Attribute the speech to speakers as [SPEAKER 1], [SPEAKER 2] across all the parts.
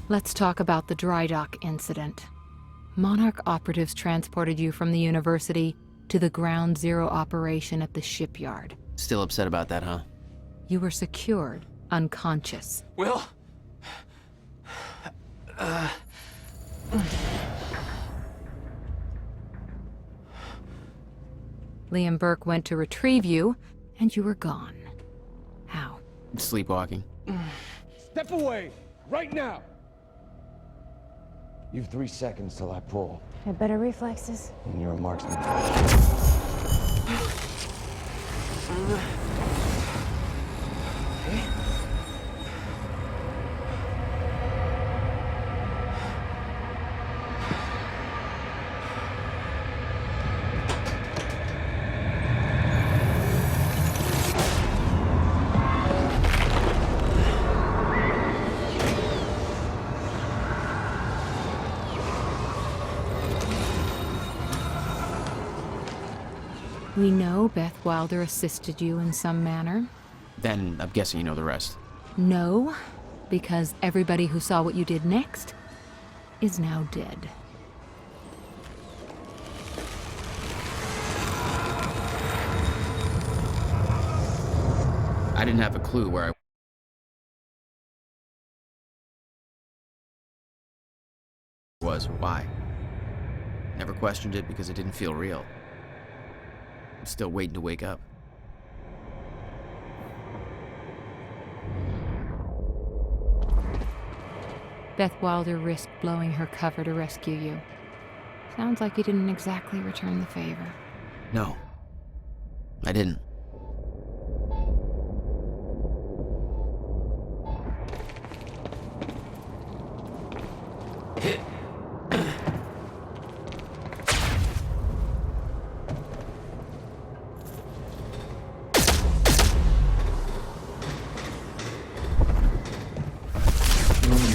[SPEAKER 1] Let's talk about the dry dock incident. Monarch operatives transported you from the university to the ground zero operation at the shipyard.
[SPEAKER 2] Still upset about that, huh?
[SPEAKER 1] You were secured, unconscious.
[SPEAKER 3] Will?
[SPEAKER 1] Liam Burke went to retrieve you, and you were gone. How?
[SPEAKER 2] Sleepwalking.
[SPEAKER 4] Step away! Right now! You've 3 seconds till I pull.
[SPEAKER 5] Had better reflexes.
[SPEAKER 4] And you're a marksman.
[SPEAKER 1] We know Beth Wilder assisted you in some manner.
[SPEAKER 2] Then I'm guessing you know the rest.
[SPEAKER 1] No, because everybody who saw what you did next is now dead.
[SPEAKER 2] I didn't have a clue where I was or why. Never questioned it because it didn't feel real. I'm still waiting to wake up.
[SPEAKER 1] Beth Wilder risked blowing her cover to rescue you. Sounds like you didn't exactly return the favor.
[SPEAKER 2] No, I didn't.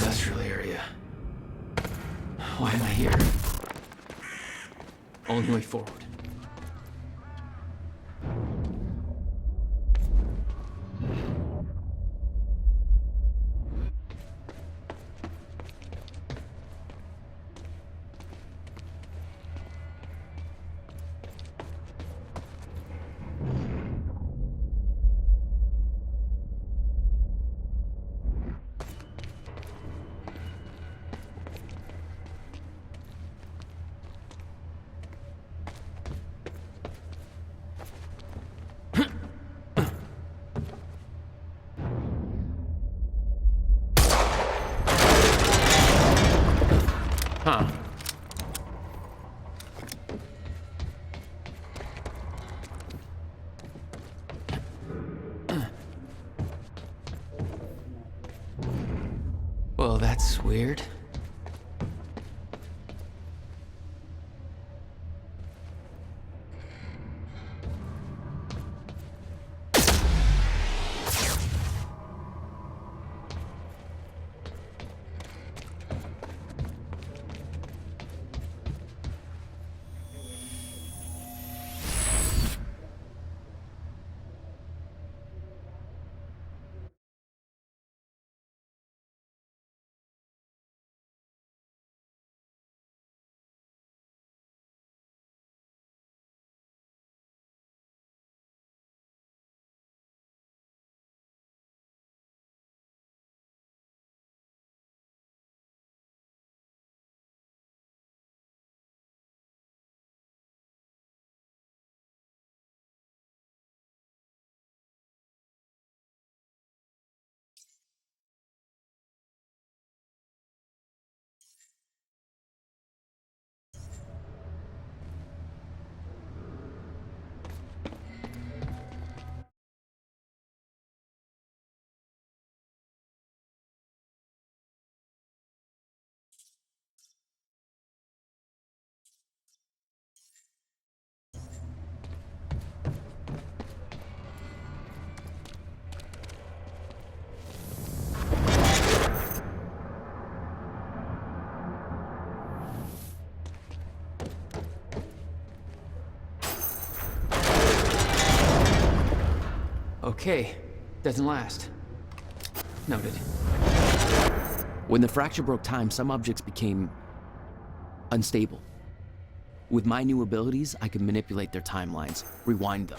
[SPEAKER 3] Industrial area. Why am I here? Only way forward. Huh. Well, that's weird. Okay, doesn't last. Noted.
[SPEAKER 2] When the fracture broke time, some objects became unstable. With my new abilities, I could manipulate their timelines, rewind them.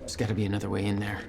[SPEAKER 3] There's gotta be another way in there.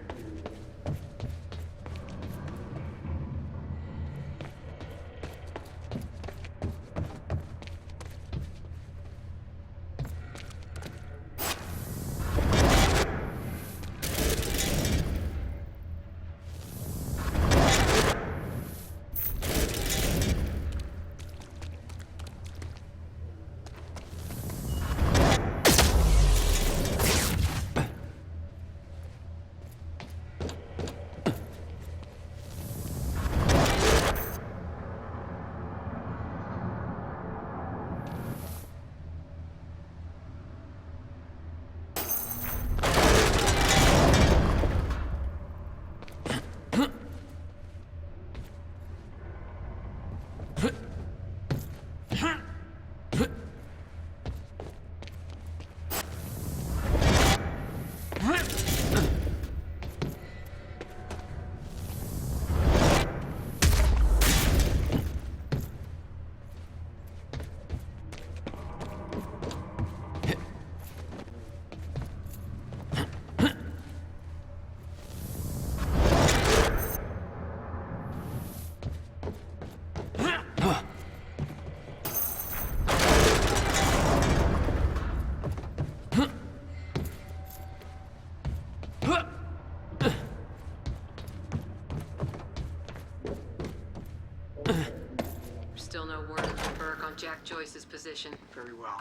[SPEAKER 1] Still no word from Burke on Jack Joyce's position.
[SPEAKER 5] Very well.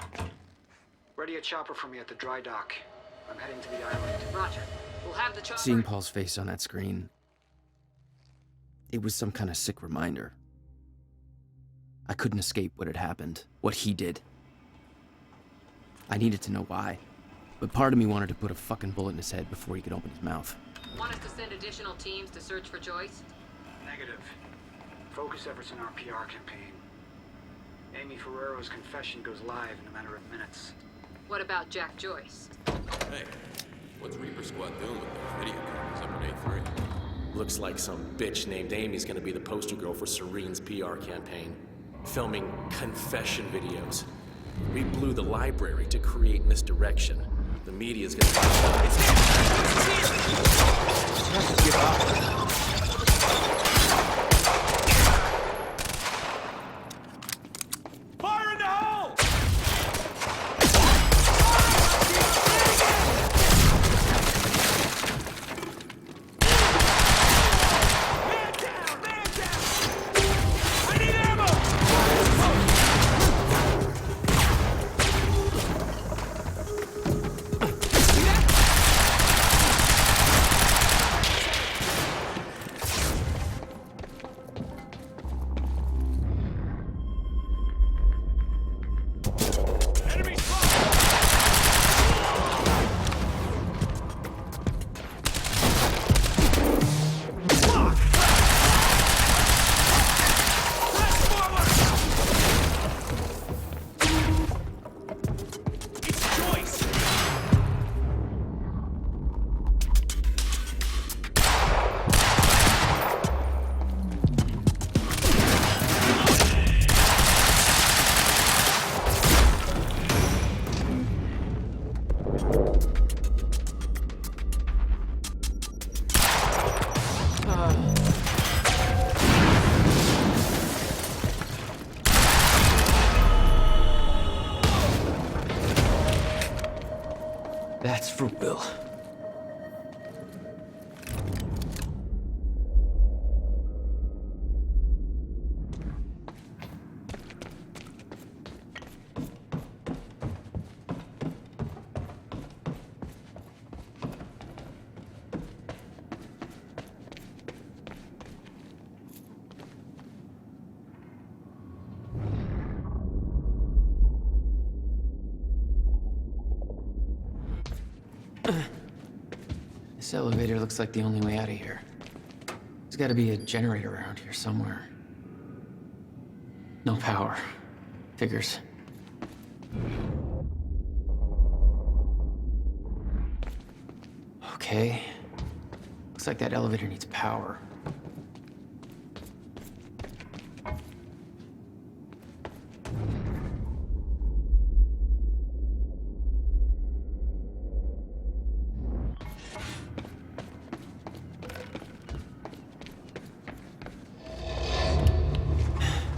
[SPEAKER 5] Ready a chopper for me at the dry dock. I'm heading to the island.
[SPEAKER 1] Roger. We'll have the chopper...
[SPEAKER 2] Seeing Paul's face on that screen, it was some kind of sick reminder. I couldn't escape what had happened, what he did. I needed to know why, but part of me wanted to put a fucking bullet in his head before he could open his mouth.
[SPEAKER 1] Want us to send additional teams to search for Joyce?
[SPEAKER 5] Negative. Focus efforts on our PR campaign. Amy Ferrero's confession goes live in a matter of minutes.
[SPEAKER 1] What about Jack Joyce?
[SPEAKER 6] Hey, what's Reaper Squad doing with their video cameras up at A3?
[SPEAKER 7] Looks like some bitch named Amy's gonna be the poster girl for Serene's PR campaign. Filming confession videos. We blew the library to create misdirection. The media's gonna find out. It's him! Give up.
[SPEAKER 6] Fire in the hole! Man down! Man down! I need ammo! Enemy It's Joyce!
[SPEAKER 3] That's for Will. This elevator looks like the only way out of here. There's gotta be a generator around here somewhere. No power. Figures. Okay. Looks like that elevator needs power.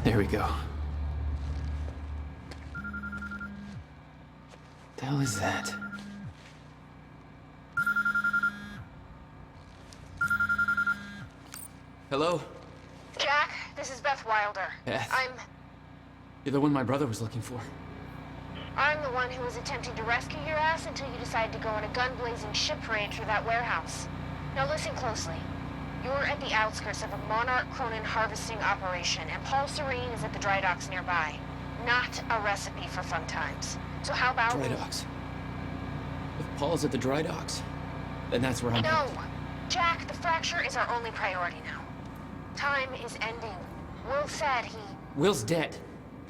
[SPEAKER 3] There we go. The hell is that? Hello?
[SPEAKER 8] Jack, this is Beth Wilder.
[SPEAKER 3] Beth?
[SPEAKER 8] I'm
[SPEAKER 3] You're the one my brother was looking for.
[SPEAKER 8] the one who was attempting to rescue your ass until you decided to go on a gun-blazing ship parade through that warehouse. Now listen closely. You're at the outskirts of a Monarch Cronin harvesting operation, and Paul Serene is at the dry docks nearby. Not a recipe for fun times. So how about...
[SPEAKER 3] Dry docks. If Paul's at the dry docks, then that's where I'm...
[SPEAKER 8] No! Jack, the fracture is our only priority now. Time is ending. Will said he...
[SPEAKER 3] Will's dead.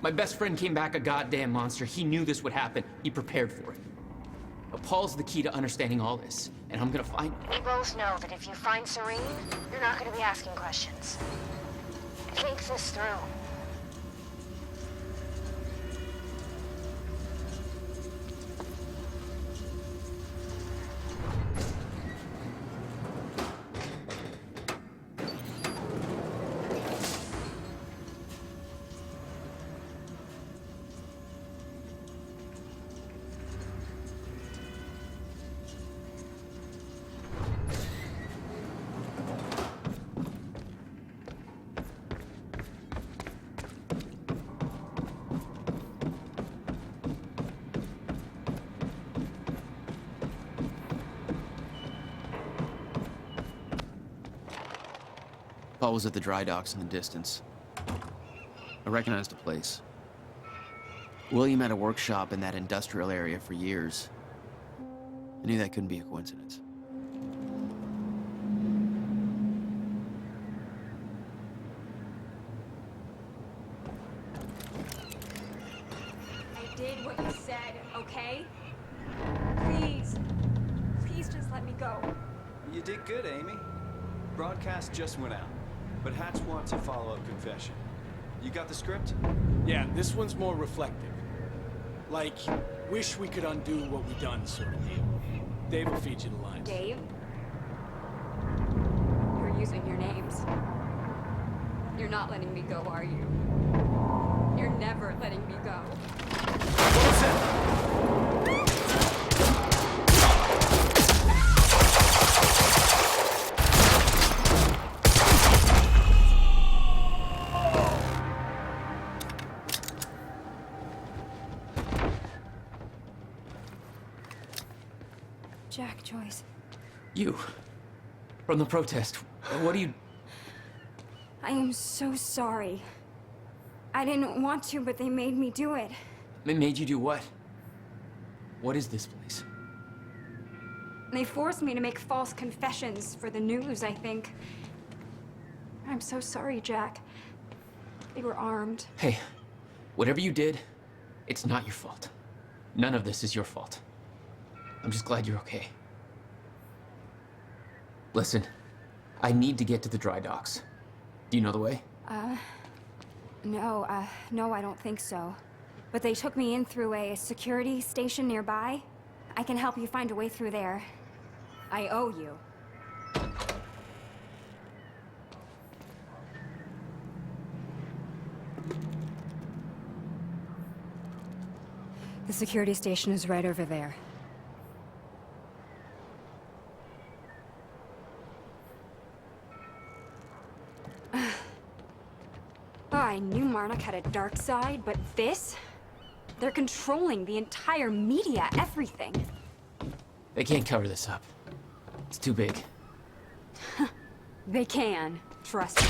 [SPEAKER 3] My best friend came back a goddamn monster. He knew this would happen. He prepared for it. But Paul's the key to understanding all this, and I'm gonna find him.
[SPEAKER 8] We both know that if you find Serene, you're not going to be asking questions. Think this through.
[SPEAKER 2] Paul was at the dry docks in the distance. I recognized the place. William had a workshop in that industrial area for years. I knew that couldn't be a coincidence.
[SPEAKER 9] I did what you said, okay? Please. Please just let me go.
[SPEAKER 10] You did good, Amy. Broadcast just went out, but Hatch wants a follow-up confession. You got the script?
[SPEAKER 5] Yeah, this one's more reflective. Like, wish we could undo what we done sort of deal. Dave will feed you the lines.
[SPEAKER 9] Dave? You're using your names. You're not letting me go, are you? You're never letting me go.
[SPEAKER 5] What's that?
[SPEAKER 9] Jack, Joyce.
[SPEAKER 3] You. From the protest. What do you...
[SPEAKER 9] I am so sorry. I didn't want to, but they made me do it.
[SPEAKER 3] They made you do what? What is this place?
[SPEAKER 9] They forced me to make false confessions for the news, I think. I'm so sorry, Jack. They were armed.
[SPEAKER 3] Hey, whatever you did, it's not your fault. None of this is your fault. I'm just glad you're okay. Listen, I need to get to the dry docks. Do you know the way?
[SPEAKER 9] No, I don't think so. But they took me in through a security station nearby. I can help you find a way through there. I owe you. The security station is right over there. I knew Monarch had a dark side, but this? They're controlling the entire media, everything.
[SPEAKER 3] They can't cover this up. It's too big.
[SPEAKER 9] They can, trust me.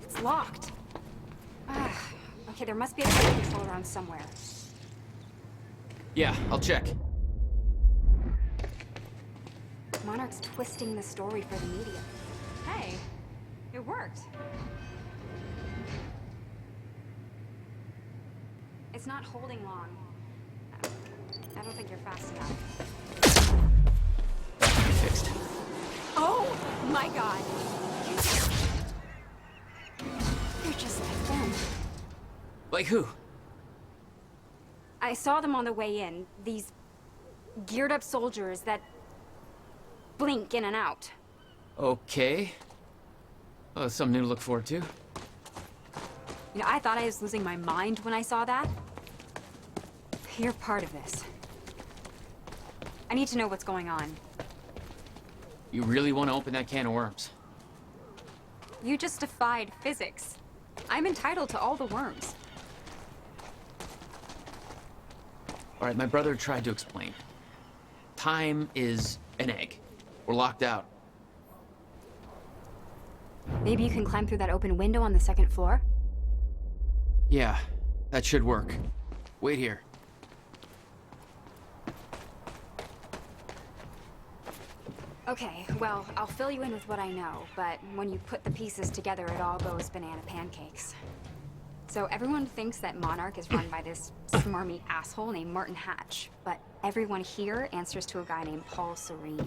[SPEAKER 9] It's locked. Okay, there must be a code control around somewhere.
[SPEAKER 3] Yeah, I'll check.
[SPEAKER 9] Monarch's twisting the story for the media. Hey, it worked. It's not holding long. I don't think you're fast enough.
[SPEAKER 3] Fixed.
[SPEAKER 9] Oh my god! You're just like them.
[SPEAKER 3] Like who?
[SPEAKER 9] I saw them on the way in. These geared up soldiers that blink in and out.
[SPEAKER 3] Okay. Oh, something new to look forward to.
[SPEAKER 9] You know, I thought I was losing my mind when I saw that. You're part of this. I need to know what's going on.
[SPEAKER 3] You really want to open that can of worms?
[SPEAKER 9] You just defied physics. I'm entitled to all the worms.
[SPEAKER 3] All right, my brother tried to explain. Time is an egg. We're locked out.
[SPEAKER 9] Maybe you can climb through that open window on the second floor?
[SPEAKER 3] Yeah, that should work. Wait here.
[SPEAKER 9] Okay, well, I'll fill you in with what I know, but when you put the pieces together, it all goes banana pancakes. So everyone thinks that Monarch is run by this smarmy asshole named Martin Hatch, but everyone here answers to a guy named Paul Serene.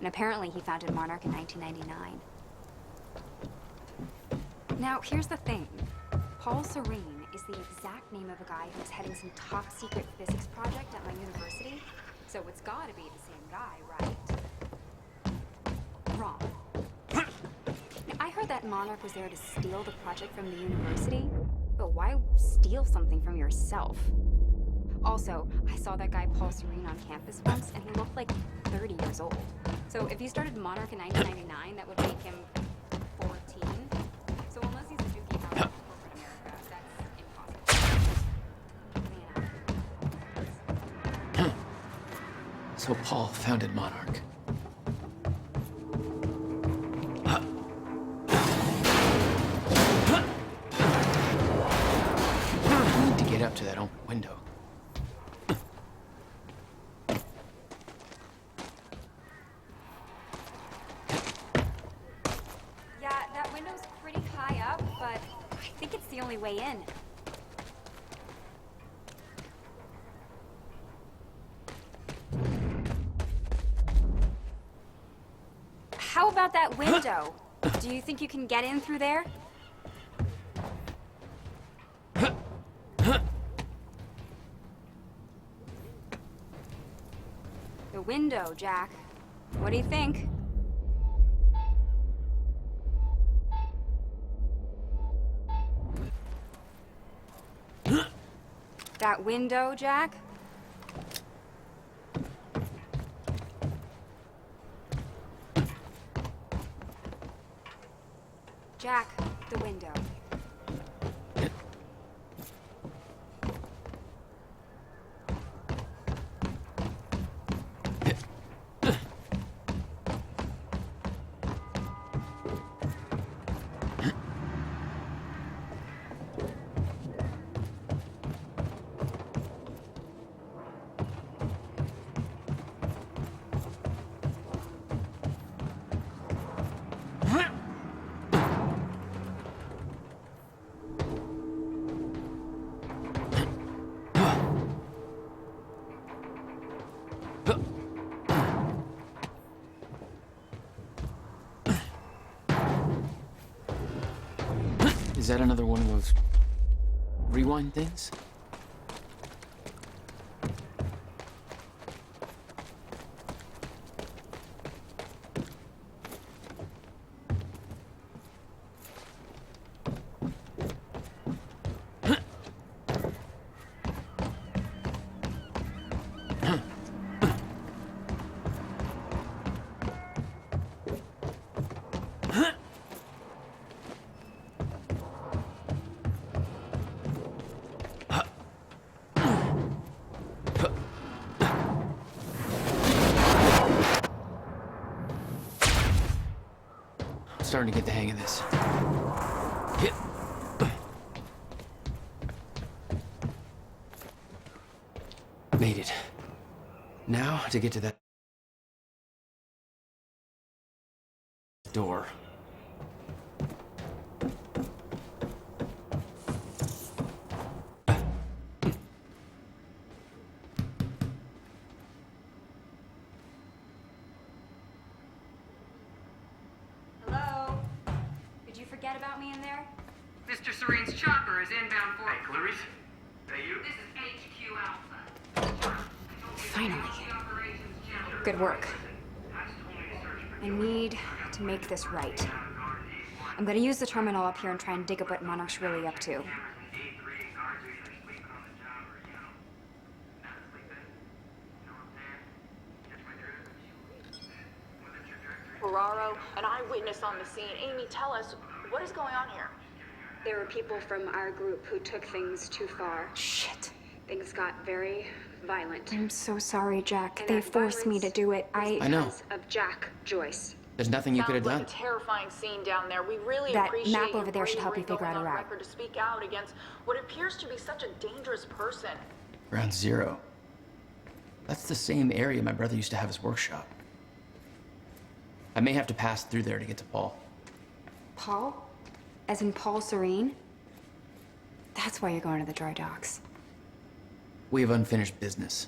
[SPEAKER 9] And apparently he founded Monarch in 1999. Now, here's the thing. Paul Serene is the exact name of a guy who's heading some top-secret physics project at my university. So it's gotta be the same guy, right? Wrong. I heard that Monarch was there to steal the project from the university, but why steal something from yourself? Also, I saw that guy Paul Serene on campus once, and he looked like 30 years old. So if you started Monarch in 1999, that would make him 14. So unless he's a dookie out of corporate America, that's impossible.
[SPEAKER 3] So Paul founded Monarch. I need to get up to that open window.
[SPEAKER 9] Yeah, that window's pretty high up, but I think it's the only way in. How about that window? Do you think you can get in through there? The window, Jack. What do you think? That window, Jack? Jack, the window.
[SPEAKER 3] Is that another one of those rewind things? Starting to get the hang of this. Made it. Now to get to that door.
[SPEAKER 9] forget about me in there?
[SPEAKER 11] Mr. Serene's chopper is inbound for...
[SPEAKER 12] Hey, Clarice? Hey, you?
[SPEAKER 11] This is HQ Alpha.
[SPEAKER 9] Finally. Good work. I need to make this right. I'm gonna use the terminal up here and try and dig up what Monarch's really up to.
[SPEAKER 13] Ferraro, an eyewitness on the scene. Amy, tell us, what is going on here?
[SPEAKER 9] There were people from our group who took things too far. Shit. Things got very violent. I'm so sorry, Jack. They forced me to do it.
[SPEAKER 2] I know.
[SPEAKER 9] Because of Jack Joyce.
[SPEAKER 2] There's nothing you could have done.
[SPEAKER 13] Sounds like a terrifying scene down there. We really
[SPEAKER 9] That
[SPEAKER 13] appreciate
[SPEAKER 9] map
[SPEAKER 13] your
[SPEAKER 9] over there should help you
[SPEAKER 13] bravery
[SPEAKER 9] figure out
[SPEAKER 13] going
[SPEAKER 9] a
[SPEAKER 13] on
[SPEAKER 9] route.
[SPEAKER 13] record to speak out against what appears to be such a dangerous person.
[SPEAKER 2] Ground Zero. That's the same area my brother used to have his workshop. I may have to pass through there to get to Paul.
[SPEAKER 9] Paul? As in Paul Serene? That's why you're going to the dry docks.
[SPEAKER 2] We have unfinished business.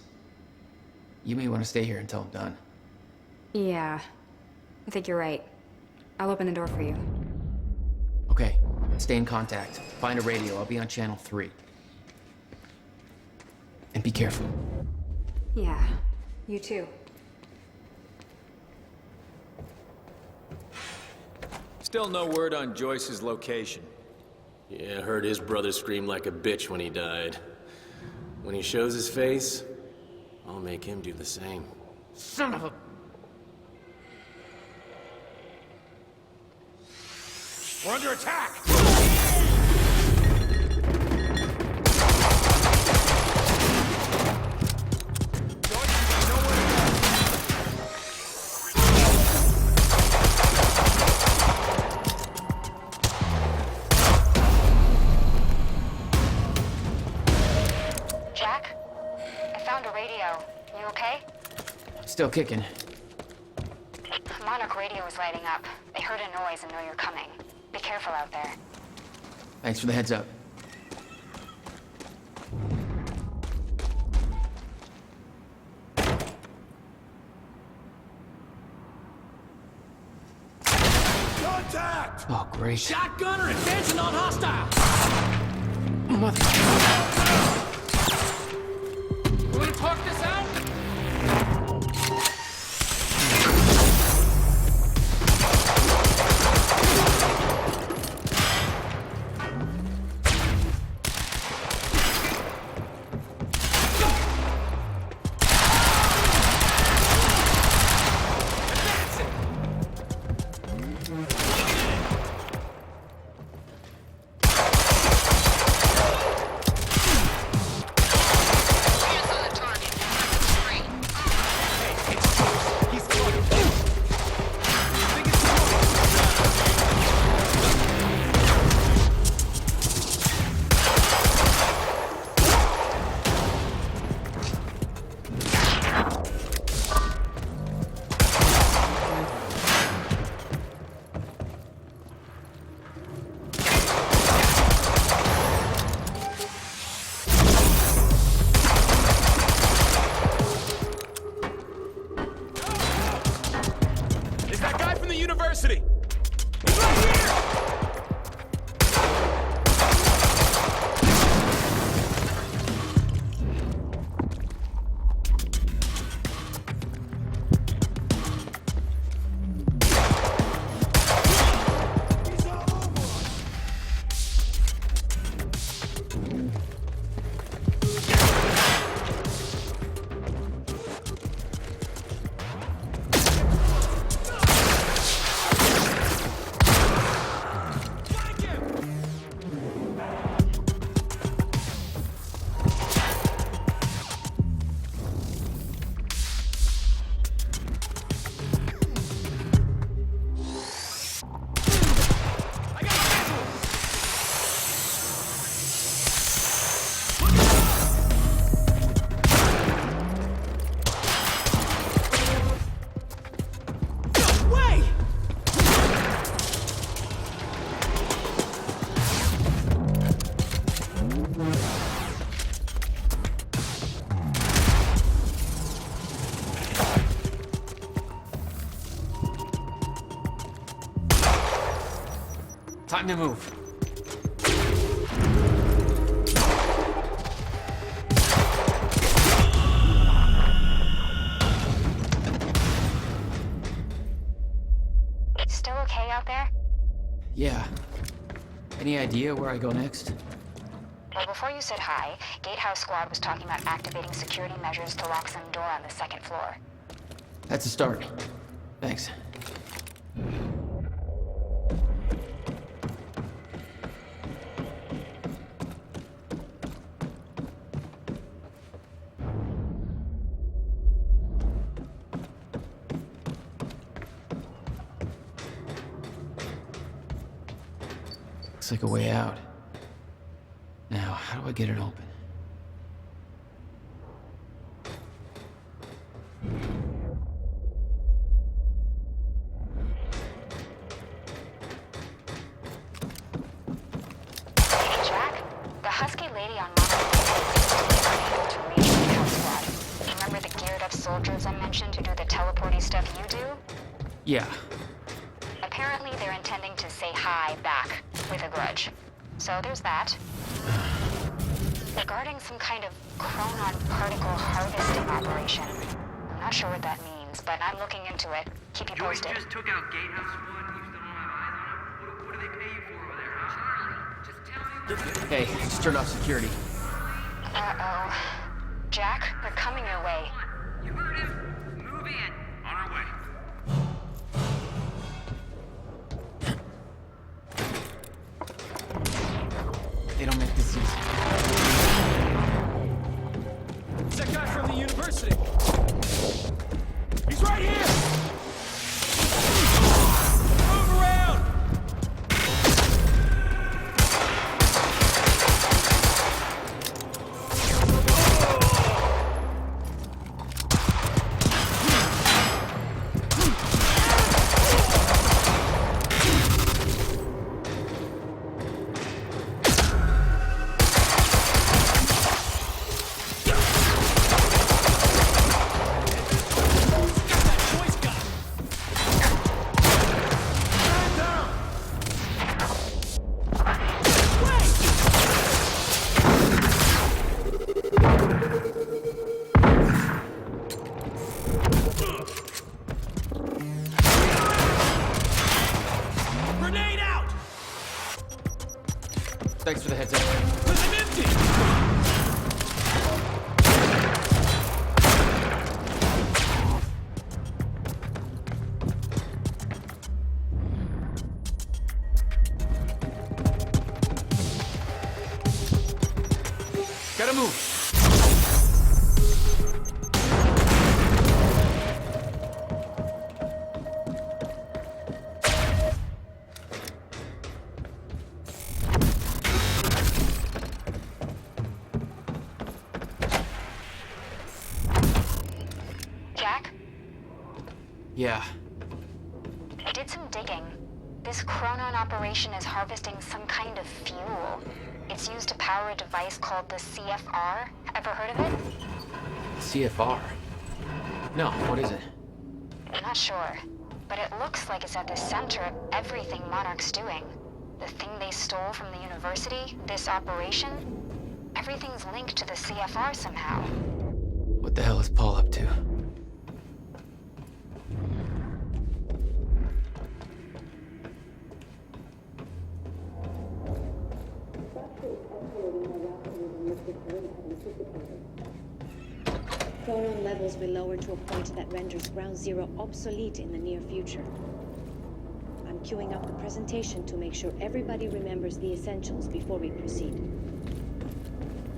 [SPEAKER 2] You may want to stay here until I'm done.
[SPEAKER 9] Yeah. I think you're right. I'll open the door for you.
[SPEAKER 2] Okay, stay in contact. Find a radio. I'll be on channel 3. And be careful.
[SPEAKER 9] Yeah. You too.
[SPEAKER 10] Still no word on Joyce's location.
[SPEAKER 7] Yeah, I heard his brother scream like a bitch when he died. When he shows his face, I'll make him do the same.
[SPEAKER 2] Son of a...
[SPEAKER 12] We're under attack!
[SPEAKER 8] Jack? I found a radio. You okay?
[SPEAKER 2] Still kicking.
[SPEAKER 8] Monarch radio is lighting up. They heard a noise and know you're coming. Be careful out there.
[SPEAKER 2] Thanks for the heads up.
[SPEAKER 12] Contact!
[SPEAKER 2] Oh, great.
[SPEAKER 7] Shotgunner advancing on hostile!
[SPEAKER 2] Mother...
[SPEAKER 3] Will we talk this out?
[SPEAKER 12] University! He's right here!
[SPEAKER 3] Time to move.
[SPEAKER 8] Still okay out there?
[SPEAKER 3] Yeah. Any idea where I go next?
[SPEAKER 8] Well, before you said hi, Gatehouse Squad was talking about activating security measures to lock some door on the second floor.
[SPEAKER 3] That's a start. Thanks. Looks like a way out. Now, how do I get it open?
[SPEAKER 8] Jack, the husky lady on Monarch seems to be unable to reach the Gatehouse Squad. Remember the geared-up soldiers I mentioned who do the teleporty stuff you do?
[SPEAKER 3] Yeah.
[SPEAKER 8] Apparently they're intending to say hi back, with a grudge. So there's that. Regarding some kind of chronon particle harvesting operation. I'm not sure what that means, but I'm looking into it. Keep you posted.
[SPEAKER 11] Just took out Gatehouse Squad and you still don't have eyes on them? What do they pay you for over there, huh? Charlie, just tell me.
[SPEAKER 3] Hey, just turned off security.
[SPEAKER 8] Uh-oh. Jack, they're coming your way.
[SPEAKER 11] You heard him. Move in. On our way.
[SPEAKER 3] They don't make this easy.
[SPEAKER 12] It's that guy from the university. He's right here! Move around! Grenade out!
[SPEAKER 3] Thanks for the heads up.
[SPEAKER 12] I'm empty!
[SPEAKER 3] Gotta move.
[SPEAKER 8] Jack?
[SPEAKER 3] Yeah.
[SPEAKER 8] I did some digging. This chronon operation is harvesting some kind of fuel. It's used to power a device called the CFR. Ever heard of it?
[SPEAKER 3] CFR? No, what is it?
[SPEAKER 8] I'm not sure, but it looks like it's at the center of everything Monarch's doing. The thing they stole from the university, this operation, everything's linked to the CFR somehow.
[SPEAKER 3] What the hell is Paul up to?
[SPEAKER 14] Chronon levels will lower to a point that renders Ground Zero obsolete in the near future. I'm queuing up the presentation to make sure everybody remembers the essentials before we proceed.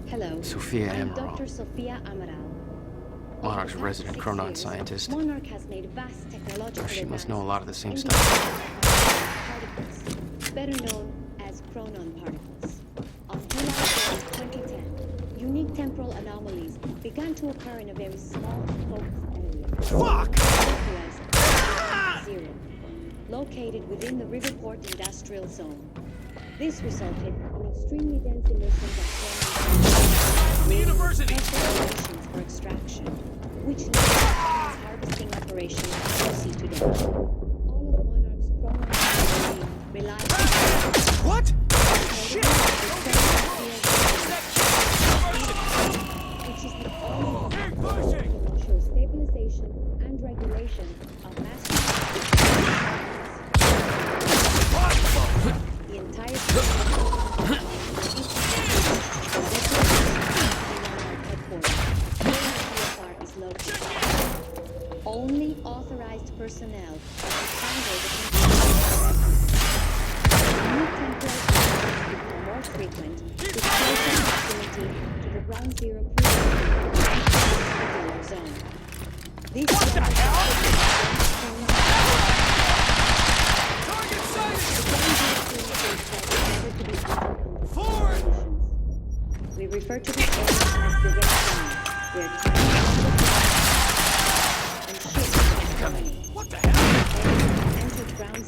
[SPEAKER 14] Hello,
[SPEAKER 2] Sophia
[SPEAKER 14] I'm
[SPEAKER 2] Amaral.
[SPEAKER 14] Dr. Sophia Amaral.
[SPEAKER 2] Monarch's resident
[SPEAKER 14] 6
[SPEAKER 2] chronon
[SPEAKER 14] years,
[SPEAKER 2] scientist.
[SPEAKER 14] Monarch has made vast technological
[SPEAKER 2] She must know a
[SPEAKER 14] advances
[SPEAKER 2] lot of the same
[SPEAKER 14] in
[SPEAKER 2] stuff.
[SPEAKER 14] particles, better known as chronon particles. Until after 2010, unique temporal anomalies began to occur in a very small, focused area.
[SPEAKER 12] Fuck!
[SPEAKER 14] Characterized as Zero, located within the Riverport Industrial Zone. This resulted in extremely dense emissions of chronon
[SPEAKER 12] The university!
[SPEAKER 14] operations for extraction, which led to Monarch's harvesting operation we see today. All of Monarch's chronon relies on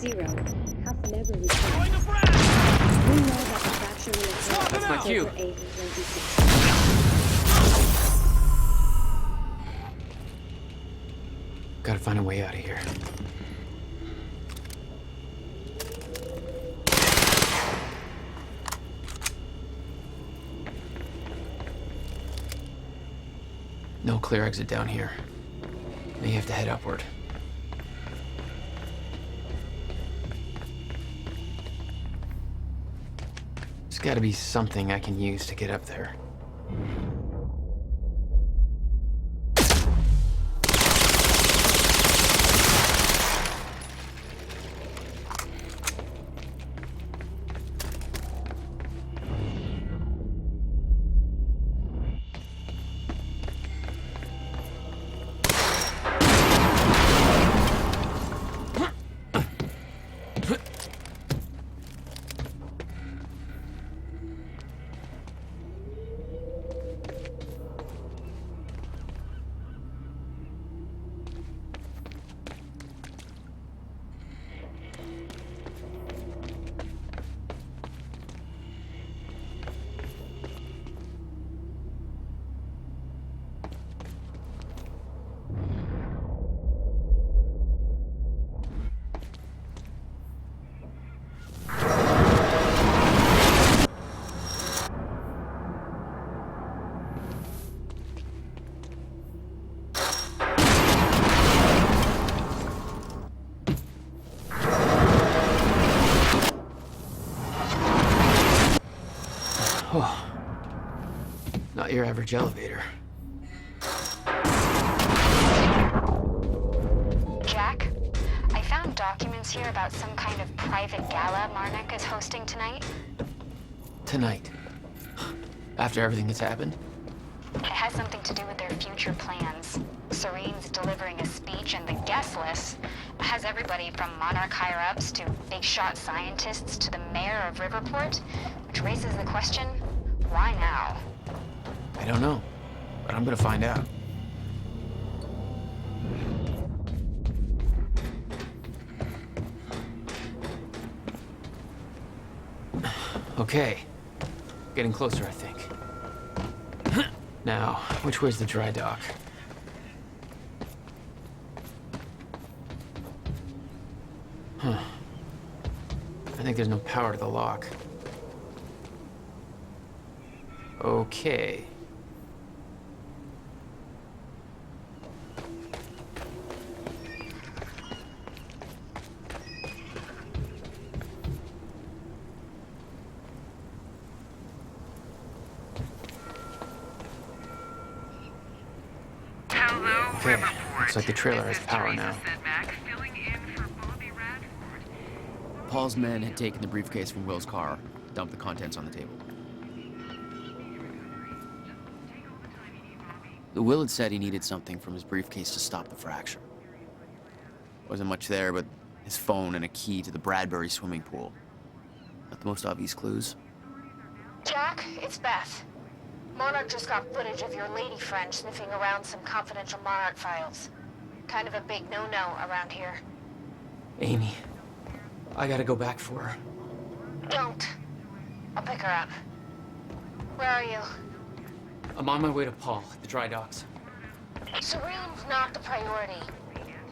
[SPEAKER 14] Zero have never returned. We know that the fracture will occur
[SPEAKER 3] That's my cue.
[SPEAKER 14] October 8th, 26.
[SPEAKER 2] Gotta find a way out of here. No clear exit down here. May have to head upward. There's gotta be something I can use to get up there. Oh, not your average elevator.
[SPEAKER 9] Jack, I found documents here about some kind of private gala Marnik is hosting tonight.
[SPEAKER 2] Tonight. After everything that's happened?
[SPEAKER 9] It has something to do with their future plans. Serene's delivering a speech, and the guest list has everybody from Monarch higher-ups to big-shot scientists to the mayor of Riverport, which raises the question, why now?
[SPEAKER 2] I don't know, but I'm gonna find out. Okay. Getting closer, I think. Now, which way's the dry dock? Huh. I think there's no power to the lock. Okay. Okay, looks like the trailer has power now. Paul's men had taken the briefcase from Will's car, dumped the contents on the table. Will had said he needed something from his briefcase to stop the fracture. Wasn't much there, but his phone and a key to the Bradbury swimming pool. Not the most obvious clues.
[SPEAKER 8] Jack, it's Beth. Monarch just got footage of your lady friend sniffing around some confidential Monarch files. Kind of a big no-no around here.
[SPEAKER 2] Amy, I gotta go back for her.
[SPEAKER 8] Don't. I'll pick her up. Where are you?
[SPEAKER 3] I'm on my way to Paul at the dry docks.
[SPEAKER 8] Serene's not the priority.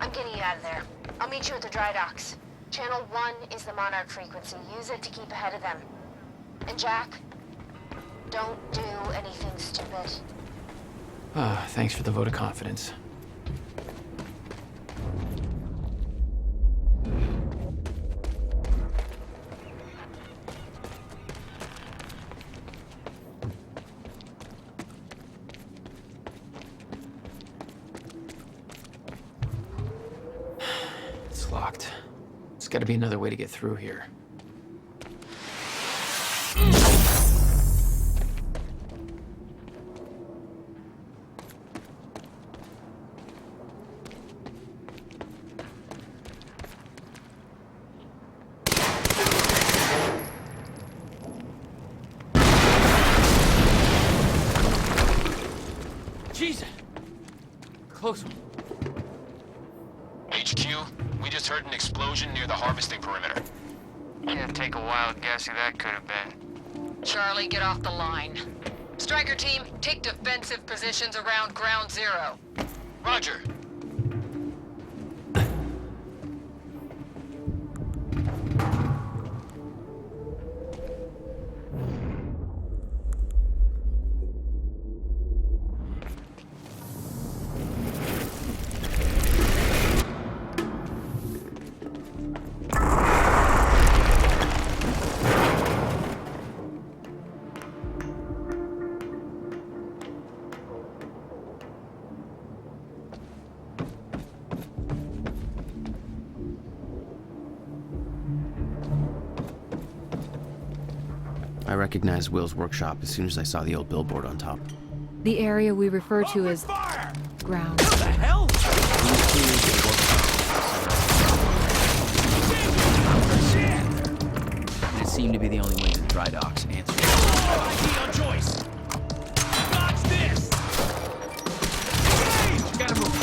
[SPEAKER 8] I'm getting you out of there. I'll meet you at the dry docks. Channel 1 is the Monarch frequency. Use it to keep ahead of them. And Jack, don't do anything stupid.
[SPEAKER 2] Ah, thanks for the vote of confidence. It's locked. There's gotta be another way to get through here.
[SPEAKER 3] Jesus! Close one.
[SPEAKER 15] HQ, we just heard an explosion near the harvesting perimeter.
[SPEAKER 11] Yeah, take a wild guess who that could have been.
[SPEAKER 16] Charlie, get off the line. Striker team, take defensive positions around Ground Zero.
[SPEAKER 15] Roger.
[SPEAKER 2] I recognized Will's workshop as soon as I saw the old billboard on top.
[SPEAKER 1] The area we refer to as ground.
[SPEAKER 12] What the hell?
[SPEAKER 2] It seemed to be the only way to the dry docks answered.
[SPEAKER 12] ID on Joyce. Dodge this. Engage. Gotta move.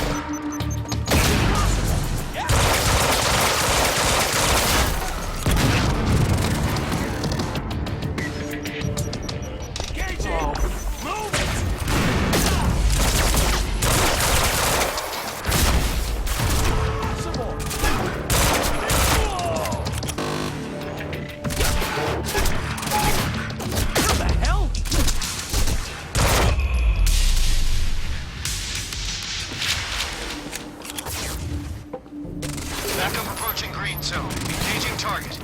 [SPEAKER 15] Backup approaching green zone. Engaging target.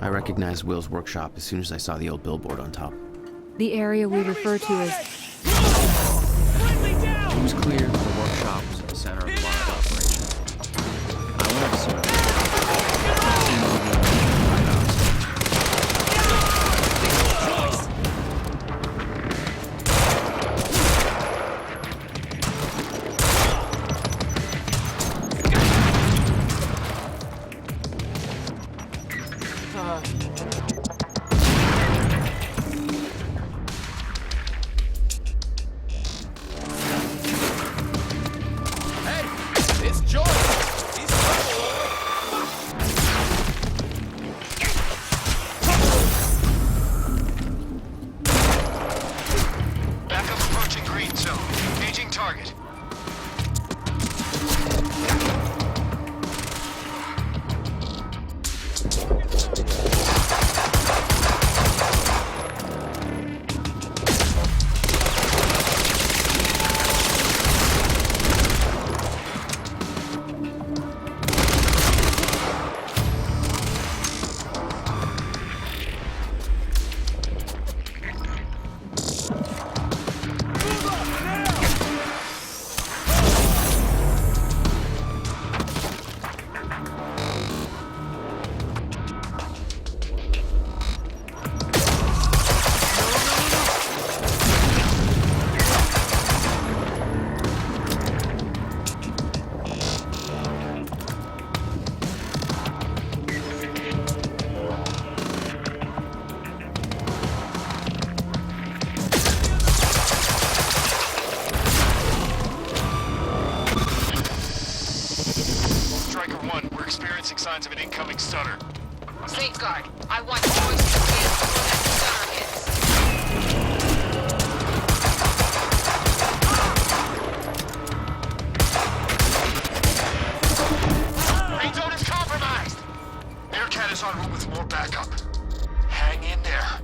[SPEAKER 2] I recognized Will's workshop as soon as I saw the old billboard on top.
[SPEAKER 1] The area we refer to as...
[SPEAKER 2] It was clear that the workshop was at the center of a large operation. I wanted to see what
[SPEAKER 15] signs of an incoming stunner.
[SPEAKER 16] Safeguard, I want Joyce to stand before that stunner hits.
[SPEAKER 15] Green zone is compromised! Aircat is en route with more backup. Hang in there.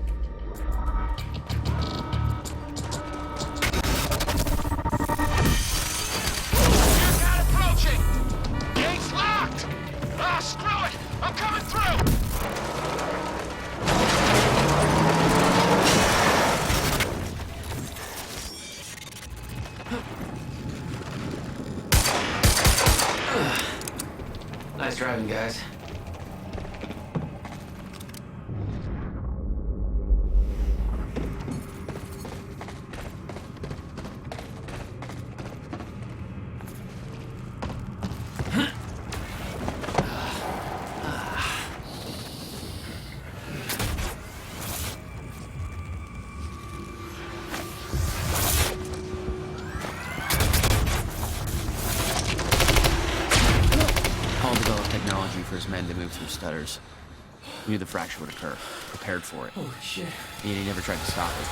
[SPEAKER 15] Aircat approaching! Gates locked! I'm coming through!
[SPEAKER 3] Nice driving, guys.
[SPEAKER 2] Paul developed technology for his men to move through stutters. He knew the fracture would occur, prepared for it.
[SPEAKER 3] Holy shit.
[SPEAKER 2] And he never tried to stop it.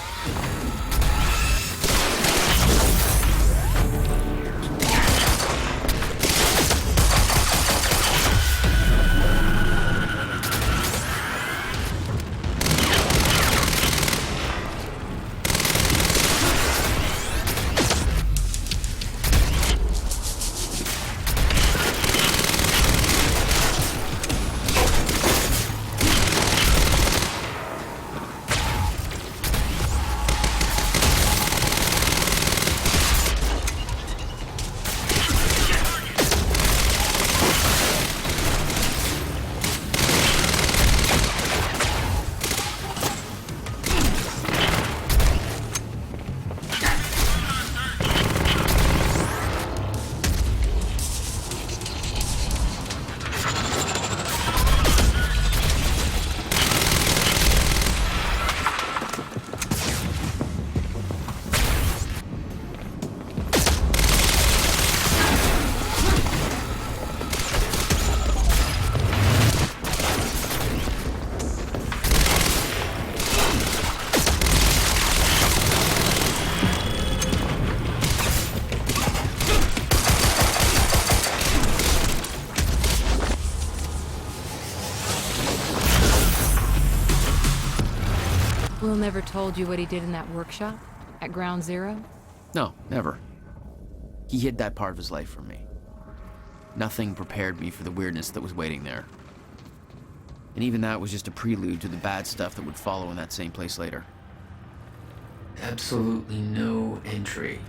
[SPEAKER 1] Will never told you what he did in that workshop at Ground Zero?
[SPEAKER 2] No, never. He hid that part of his life from me. Nothing prepared me for the weirdness that was waiting there. And even that was just a prelude to the bad stuff that would follow in that same place later.
[SPEAKER 3] Absolutely no entry.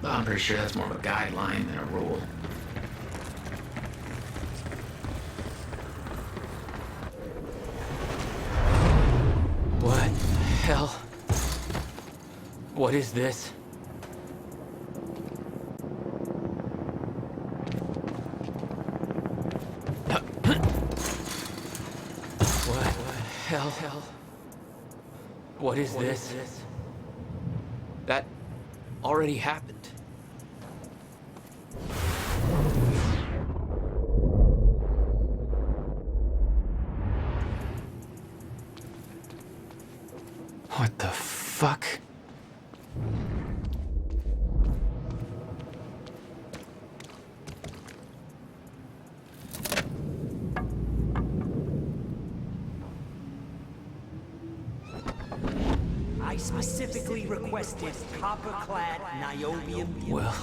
[SPEAKER 3] I'm pretty sure that's more of a guideline than a rule. What the hell? What is this? What the hell? What is this? That already happened. What the fuck?
[SPEAKER 12] I specifically requested copper-clad niobium.
[SPEAKER 3] Well...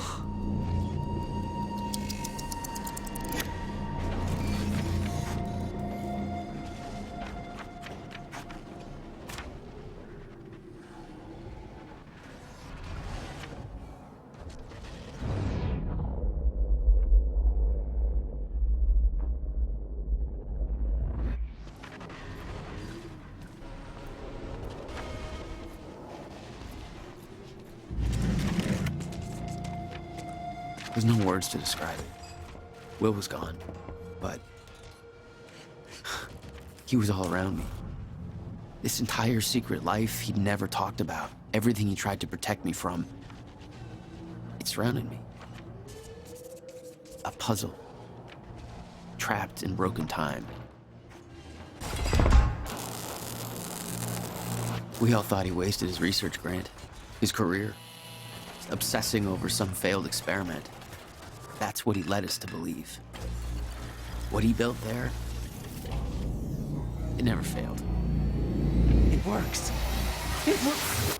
[SPEAKER 2] There's no words to describe it. Will was gone, but he was all around me. This entire secret life he'd never talked about, everything he tried to protect me from, it surrounded me. A puzzle, trapped in broken time. We all thought he wasted his research grant, his career, obsessing over some failed experiment. That's what he led us to believe. What he built there, it never failed.
[SPEAKER 12] It works. It works.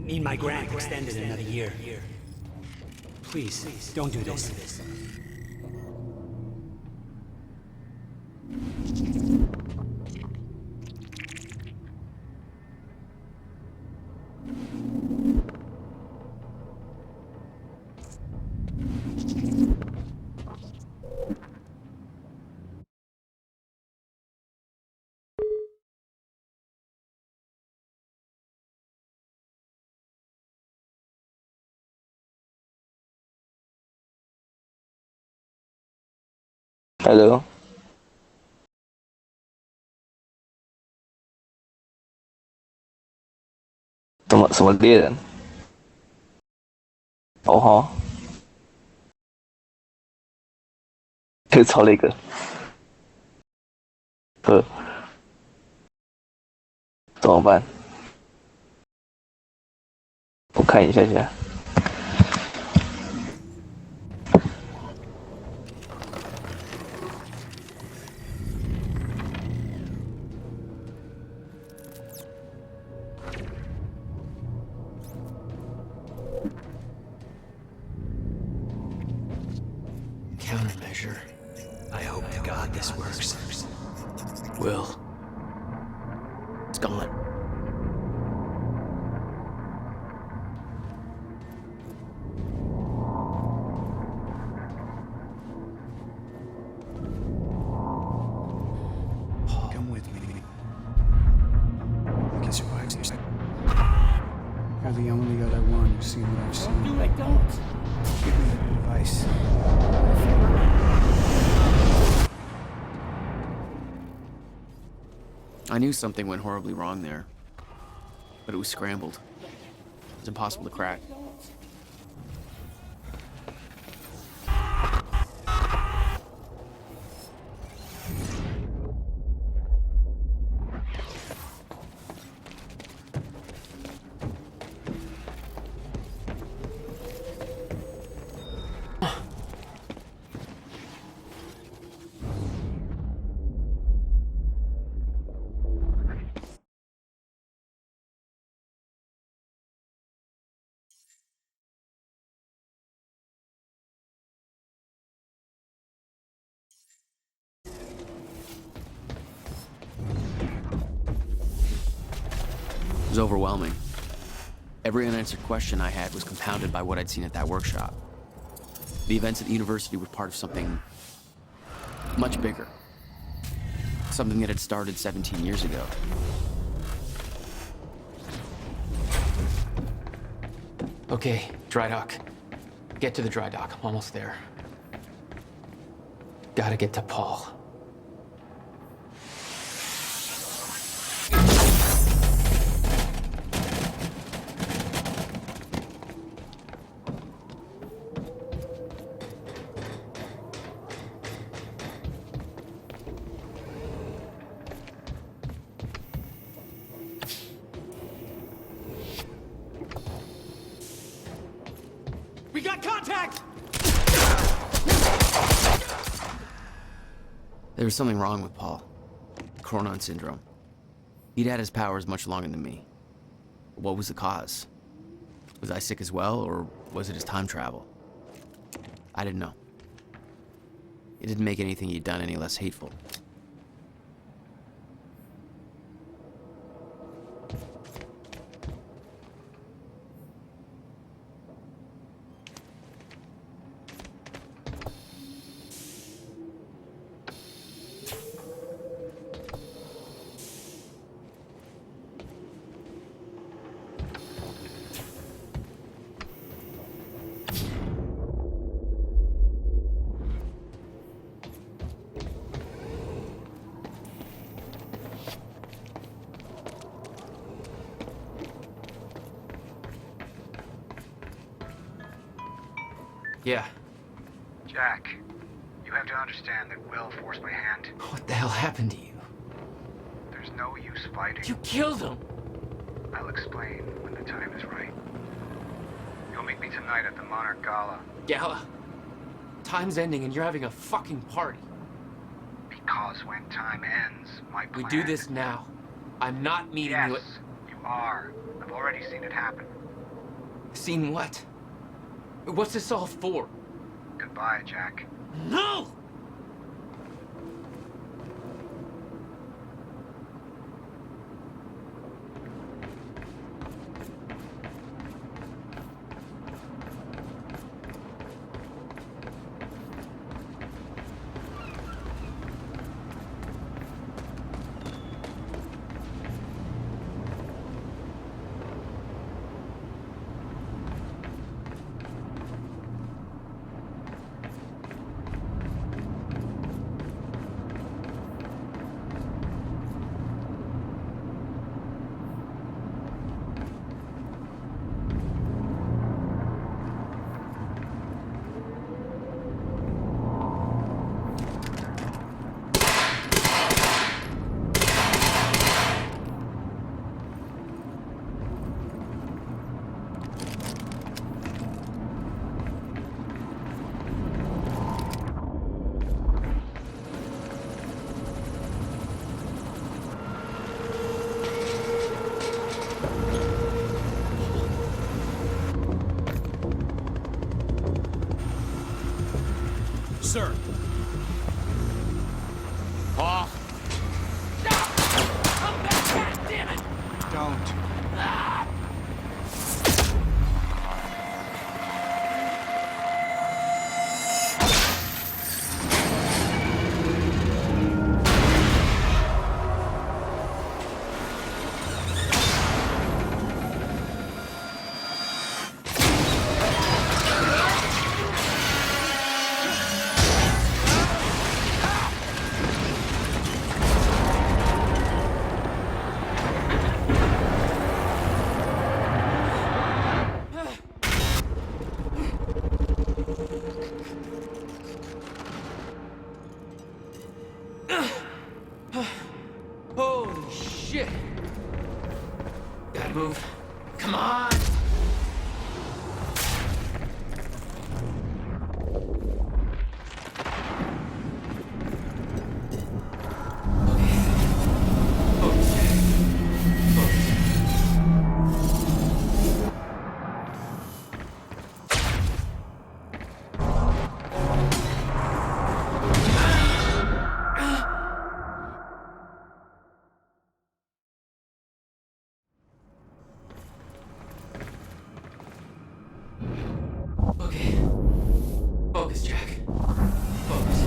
[SPEAKER 12] Need my grant extended another year. Please, don't do this.
[SPEAKER 17] Hello， 什么猎人？哦哈，又超了一个，怎么办？我看一下。
[SPEAKER 12] Countermeasure. I hope to God this works.
[SPEAKER 2] Will. It's gone.
[SPEAKER 5] Come with me. I guess you're right. You're the only other one who's seen what I've seen.
[SPEAKER 12] Do it, don't.
[SPEAKER 5] Give me advice.
[SPEAKER 2] I knew something went horribly wrong there, but it was scrambled. It's impossible to crack. It was overwhelming. Every unanswered question I had was compounded by what I'd seen at that workshop. The events at the university were part of something much bigger. Something that had started 17 years ago.
[SPEAKER 3] Okay, dry dock. Get to the dry dock. I'm almost there. Gotta get to Paul.
[SPEAKER 12] We got contact!
[SPEAKER 2] There was something wrong with Paul. Chronon syndrome. He'd had his powers much longer than me. What was the cause? Was I sick as well, or was it his time travel? I didn't know. It didn't make anything he'd done any less hateful.
[SPEAKER 3] Yeah.
[SPEAKER 5] Jack, you have to understand that Will forced my hand.
[SPEAKER 3] What the hell happened to you?
[SPEAKER 5] There's no use fighting.
[SPEAKER 3] You killed him!
[SPEAKER 5] I'll explain when the time is right. You'll meet me tonight at the Monarch Gala.
[SPEAKER 3] Gala? Time's ending and you're having a fucking party.
[SPEAKER 5] Because when time ends, my plan...
[SPEAKER 3] We do this now. I'm not meeting you at...
[SPEAKER 5] Yes, you are. I've already seen it happen.
[SPEAKER 3] Seen what? What's this all for?
[SPEAKER 5] Goodbye, Jack.
[SPEAKER 3] No!
[SPEAKER 10] Sir.
[SPEAKER 3] Paul.
[SPEAKER 11] Come back, goddammit!
[SPEAKER 5] Don't.
[SPEAKER 3] Holy shit! Gotta move. Come on! Okay. Focus, Jack. Focus.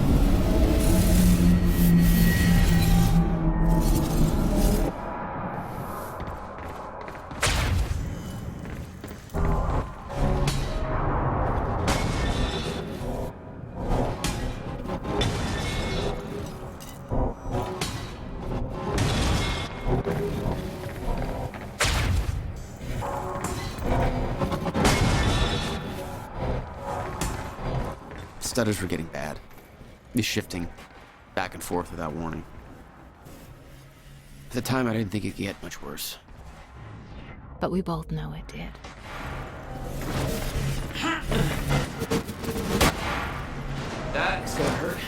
[SPEAKER 2] Stutters were getting bad. He's shifting back and forth without warning. At the time, I didn't think it could get much worse.
[SPEAKER 1] But we both know it did.
[SPEAKER 3] That's gonna hurt.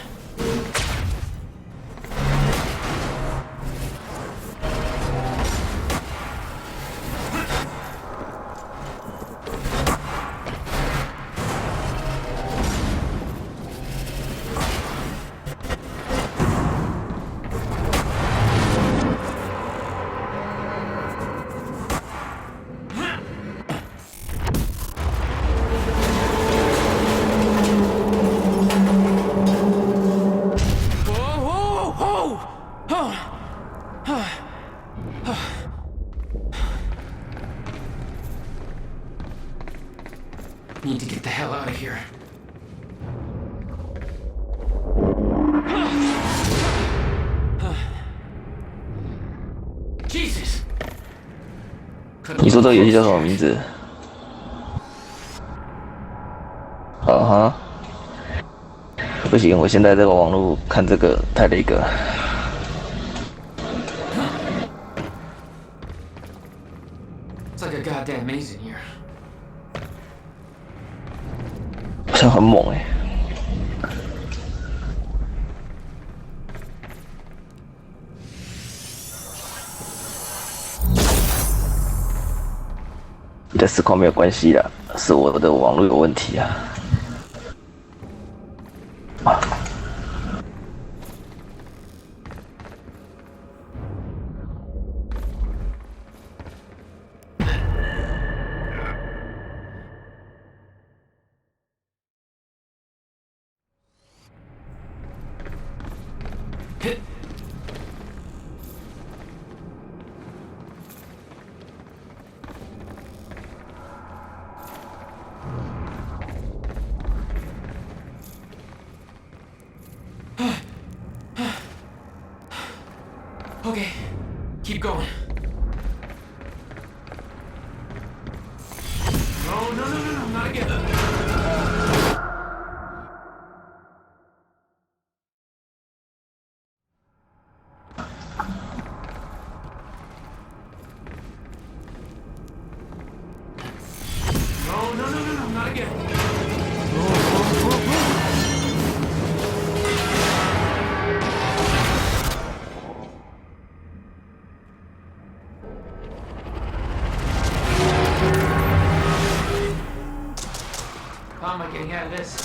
[SPEAKER 3] Need to get the hell out of here. Jesus!
[SPEAKER 17] 你说这个游戏叫什么名字？啊哈。不行，我现在这个网络看这个太那个，It's
[SPEAKER 3] like a goddamn maze in here.
[SPEAKER 17] 好像很猛哎。你的实况没有关系啦，是我的网络有问题啊。
[SPEAKER 3] Okay, keep going. No, not again. No, not again. How am I getting out of this?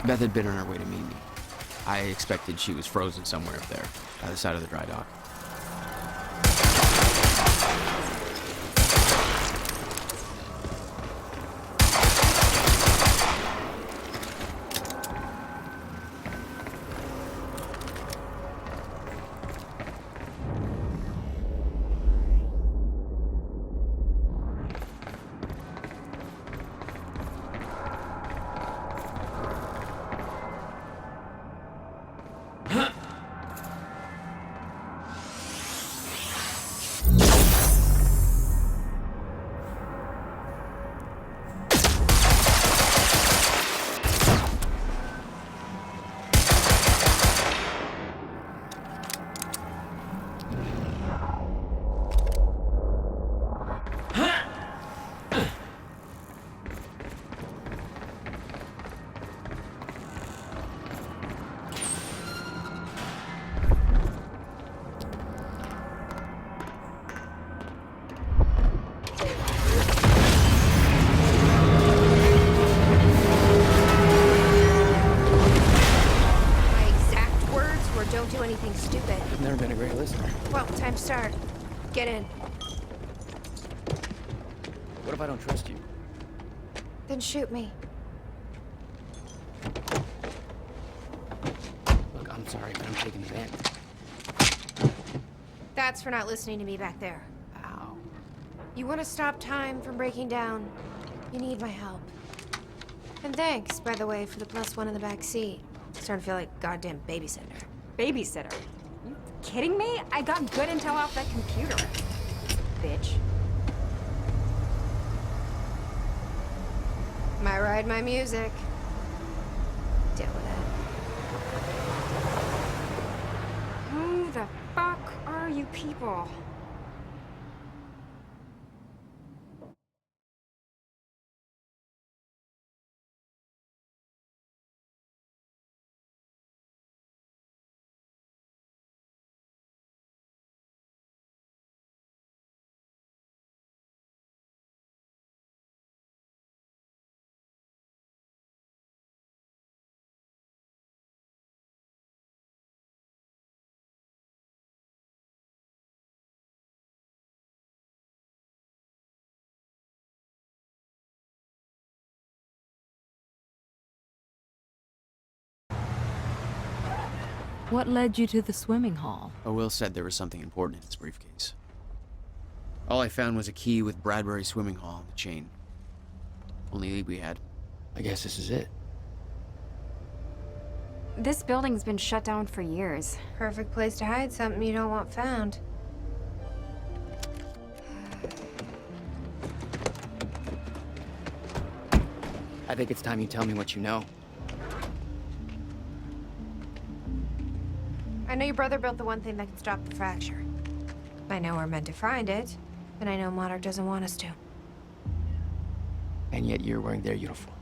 [SPEAKER 2] Beth had been on her way to meet me. I expected she was frozen somewhere up there, by the side of the dry dock.
[SPEAKER 8] Don't do anything stupid.
[SPEAKER 2] I've never been a great listener.
[SPEAKER 8] Well, time to start. Get in.
[SPEAKER 2] What if I don't trust you?
[SPEAKER 8] Then shoot me.
[SPEAKER 2] Look, I'm sorry, but I'm taking the van.
[SPEAKER 8] That's for not listening to me back there.
[SPEAKER 2] Ow.
[SPEAKER 8] You want to stop time from breaking down? You need my help. And thanks, by the way, for the +1 in the back seat. Starting to feel like a goddamn babysitter.
[SPEAKER 9] Babysitter? You kidding me? I got good intel off that computer. Bitch.
[SPEAKER 8] My ride, my music. Deal with it.
[SPEAKER 9] Who the fuck are you people?
[SPEAKER 1] What led you to the swimming hall?
[SPEAKER 2] Oh, Will said there was something important in his briefcase. All I found was a key with Bradbury Swimming Hall on the chain. Only lead we had. I guess this is it.
[SPEAKER 9] This building's been shut down for years.
[SPEAKER 8] Perfect place to hide something you don't want found.
[SPEAKER 2] I think it's time you tell me what you know.
[SPEAKER 8] I know your brother built the one thing that can stop the fracture. I know we're meant to find it, and I know Monarch doesn't want us to.
[SPEAKER 2] And yet you're wearing their uniform.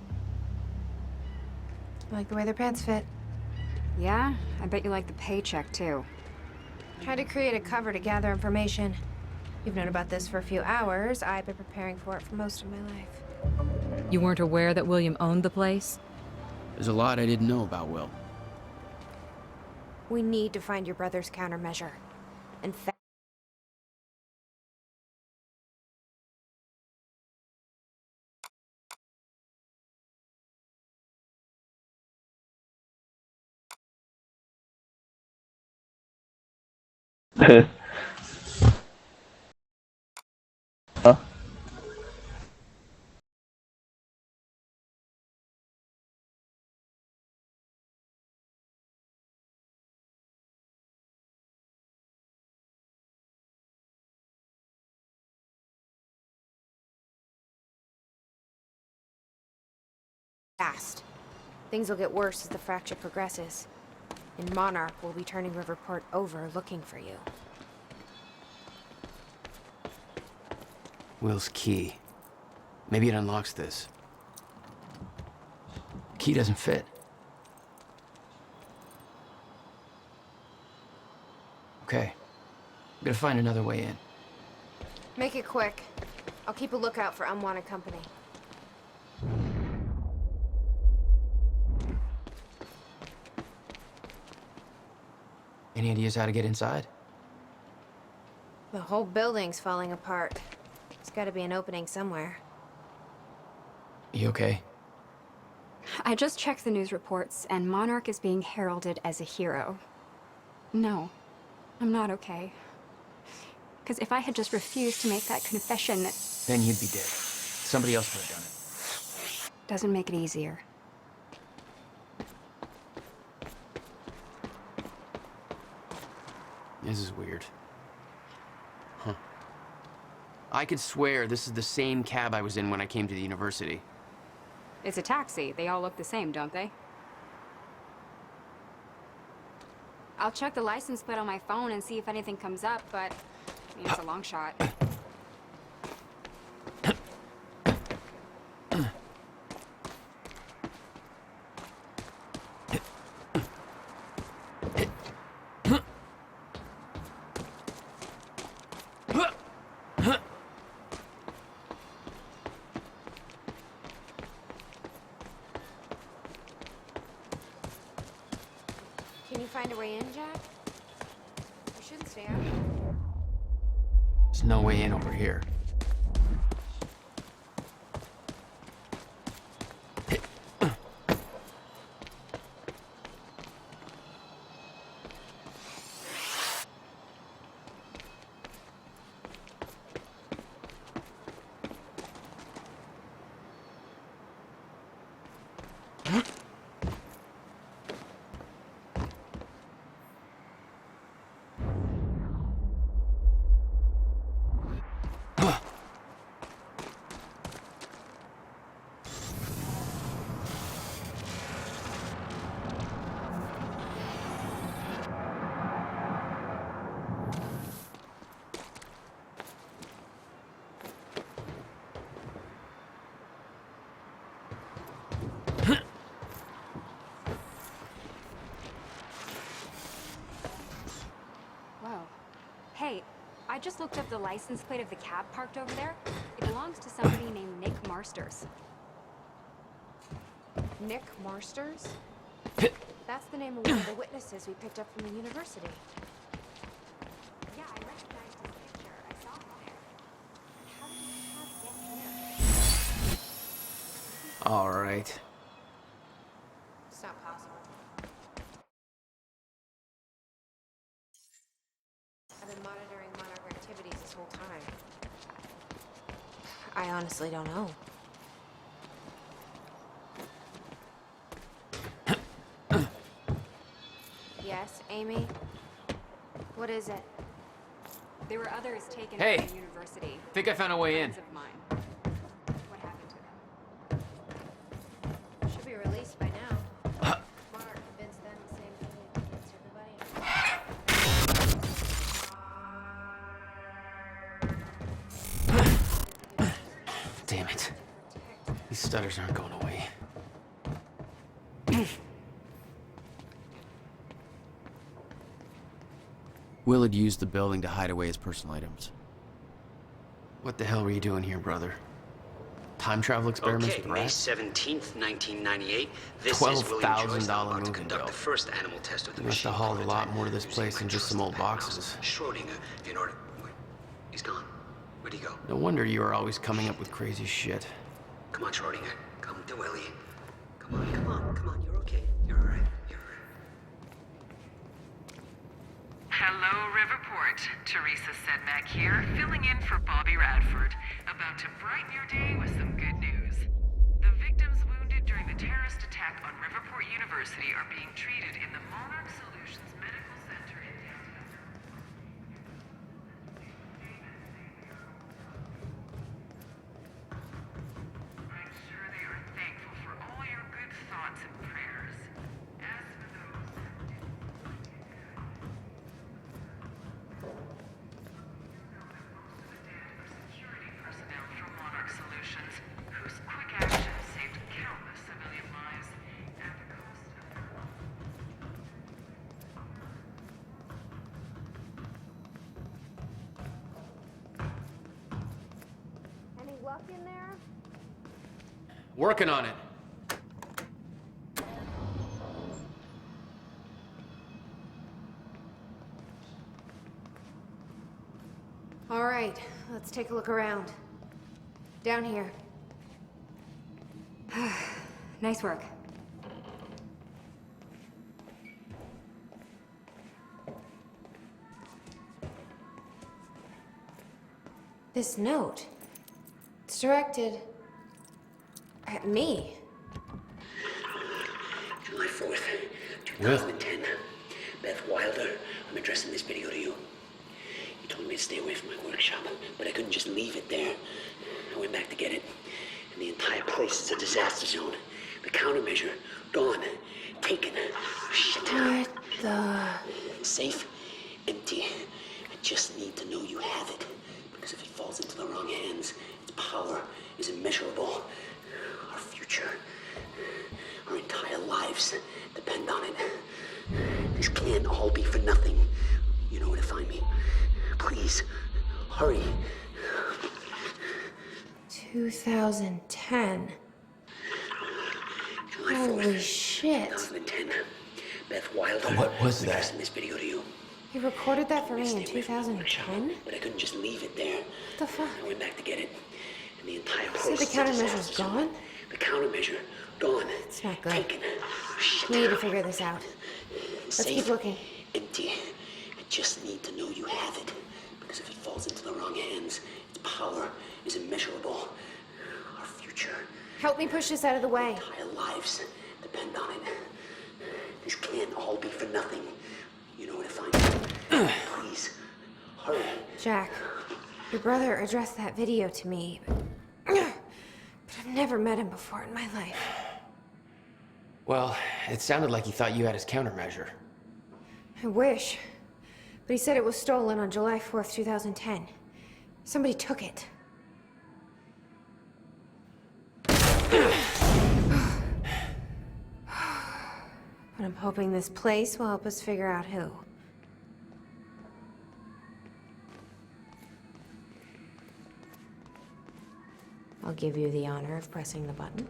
[SPEAKER 8] I like the way their pants fit.
[SPEAKER 9] Yeah? I bet you like the paycheck, too.
[SPEAKER 8] Tried to create a cover to gather information. You've known about this for a few hours. I've been preparing for it for most of my life.
[SPEAKER 1] You weren't aware that William owned the place?
[SPEAKER 2] There's a lot I didn't know about Will.
[SPEAKER 8] We need to find your brother's countermeasure. In fact,
[SPEAKER 17] Huh?
[SPEAKER 8] fast. Things will get worse as the fracture progresses. And Monarch will be turning Riverport over looking for you.
[SPEAKER 2] Will's key. Maybe it unlocks this. Key doesn't fit. Okay. I'm gonna find another way in.
[SPEAKER 8] Make it quick. I'll keep a lookout for unwanted company.
[SPEAKER 2] Any ideas how to get inside?
[SPEAKER 8] The whole building's falling apart. There's gotta be an opening somewhere.
[SPEAKER 2] You okay?
[SPEAKER 9] I just checked the news reports, and Monarch is being heralded as a hero. No, I'm not okay. Because if I had just refused to make that confession...
[SPEAKER 2] Then you'd be dead. Somebody else would have done it.
[SPEAKER 9] Doesn't make it easier.
[SPEAKER 2] This is weird. Huh. I could swear this is the same cab I was in when I came to the university.
[SPEAKER 9] It's a taxi. They all look the same, don't they? I'll check the license plate on my phone and see if anything comes up, but I mean, it's a long shot.
[SPEAKER 8] Can you find a way in, Jack? We shouldn't stay out.
[SPEAKER 2] There's no way in over here.
[SPEAKER 9] Hey, I just looked up the license plate of the cab parked over there. It belongs to somebody named Nick Marsters.
[SPEAKER 8] Nick Marsters? That's the name of one of the witnesses we picked up from the university.
[SPEAKER 9] Yeah, I recognized his picture. I saw him there. How did this cab get here?
[SPEAKER 2] All right.
[SPEAKER 8] It's not possible. I've been monitoring Monarch activities this whole time. I honestly don't know. Yes, Amy? What is it?
[SPEAKER 9] There were others taken
[SPEAKER 3] Hey!
[SPEAKER 9] from the university.
[SPEAKER 3] Think I found a way in.
[SPEAKER 9] Friends of mine. What happened to them?
[SPEAKER 8] Should be released by now. Monarch convinced them the same thing we convinced everybody.
[SPEAKER 2] Damn it. These stutters aren't going away. Will had used the building to hide away his personal items. What the hell were you doing here, brother? Time travel experiments with
[SPEAKER 18] May
[SPEAKER 2] rats?
[SPEAKER 18] 17th, 1998. This is William Joyce. I'm about to
[SPEAKER 2] moving
[SPEAKER 18] conduct
[SPEAKER 2] bill.
[SPEAKER 18] the first animal test of the
[SPEAKER 2] You must
[SPEAKER 18] machine.
[SPEAKER 2] have hauled a lot more to this place than just some old boxes.
[SPEAKER 18] Schrodinger, in order. Wait, he's gone. Where'd he go?
[SPEAKER 2] No wonder you were always coming up with crazy shit.
[SPEAKER 18] Come on, Schrodinger. Come to Willie. Come on, come on, come on. You're okay. You're all right. You're all right.
[SPEAKER 11] Hello, Riverport. Teresa Sedmak here, filling in for Bobby Radford. About to brighten your day with some good news. The victims wounded during the terrorist attack on Riverport University are being treated in the Monarch Solutions Medical Center in downtown. I'm sure they are thankful for all your good thoughts and prayers. As for those security personnel from Monarch Solutions, whose quick action saved countless civilian lives at the cost of their
[SPEAKER 8] Any luck in there?
[SPEAKER 2] Working on it.
[SPEAKER 8] All right, let's take a look around. Down here.
[SPEAKER 9] Nice work.
[SPEAKER 8] This note. It's directed at me.
[SPEAKER 18] July 4th, 2010. Beth Wilder, I'm addressing this video to you. You told me to stay away from my workshop, but I couldn't just leave it there. I went back to get it, and the entire place is a disaster zone. The countermeasure, gone, taken, shit.
[SPEAKER 8] What the...
[SPEAKER 18] Safe, empty. I just need to know you have it, because if it falls into the wrong hands, its power is immeasurable. Our future, our entire lives depend on it. This can't all be for nothing. You know where to find me. Please, hurry.
[SPEAKER 8] 2010.
[SPEAKER 18] July 4th,
[SPEAKER 8] Holy shit.
[SPEAKER 18] 2010. Beth Wilder.
[SPEAKER 7] What was that?
[SPEAKER 18] Passing this video to you.
[SPEAKER 8] He recorded that for me in 2010?
[SPEAKER 18] But I couldn't just leave it there.
[SPEAKER 8] What the fuck?
[SPEAKER 18] I went back to get it. And the entire
[SPEAKER 8] So
[SPEAKER 18] process...
[SPEAKER 8] the countermeasure's gone?
[SPEAKER 18] The countermeasure, gone.
[SPEAKER 8] It's not good.
[SPEAKER 18] Taken.
[SPEAKER 8] We need to figure this out. Let's keep looking.
[SPEAKER 18] Empty. I just need to know you have it. Because if it falls into the wrong hands, its power is immeasurable. Our future...
[SPEAKER 8] Help me push this out of the way.
[SPEAKER 18] Entire lives depend on it. This can't all be for nothing. You know where to find it. Please, hurry.
[SPEAKER 8] Jack, your brother addressed that video to me, but I've never met him before in my life.
[SPEAKER 2] Well, it sounded like he thought you had his countermeasure.
[SPEAKER 8] I wish. But he said it was stolen on July 4th, 2010. Somebody took it. But I'm hoping this place will help us figure out who. I'll give you the honor of pressing the button.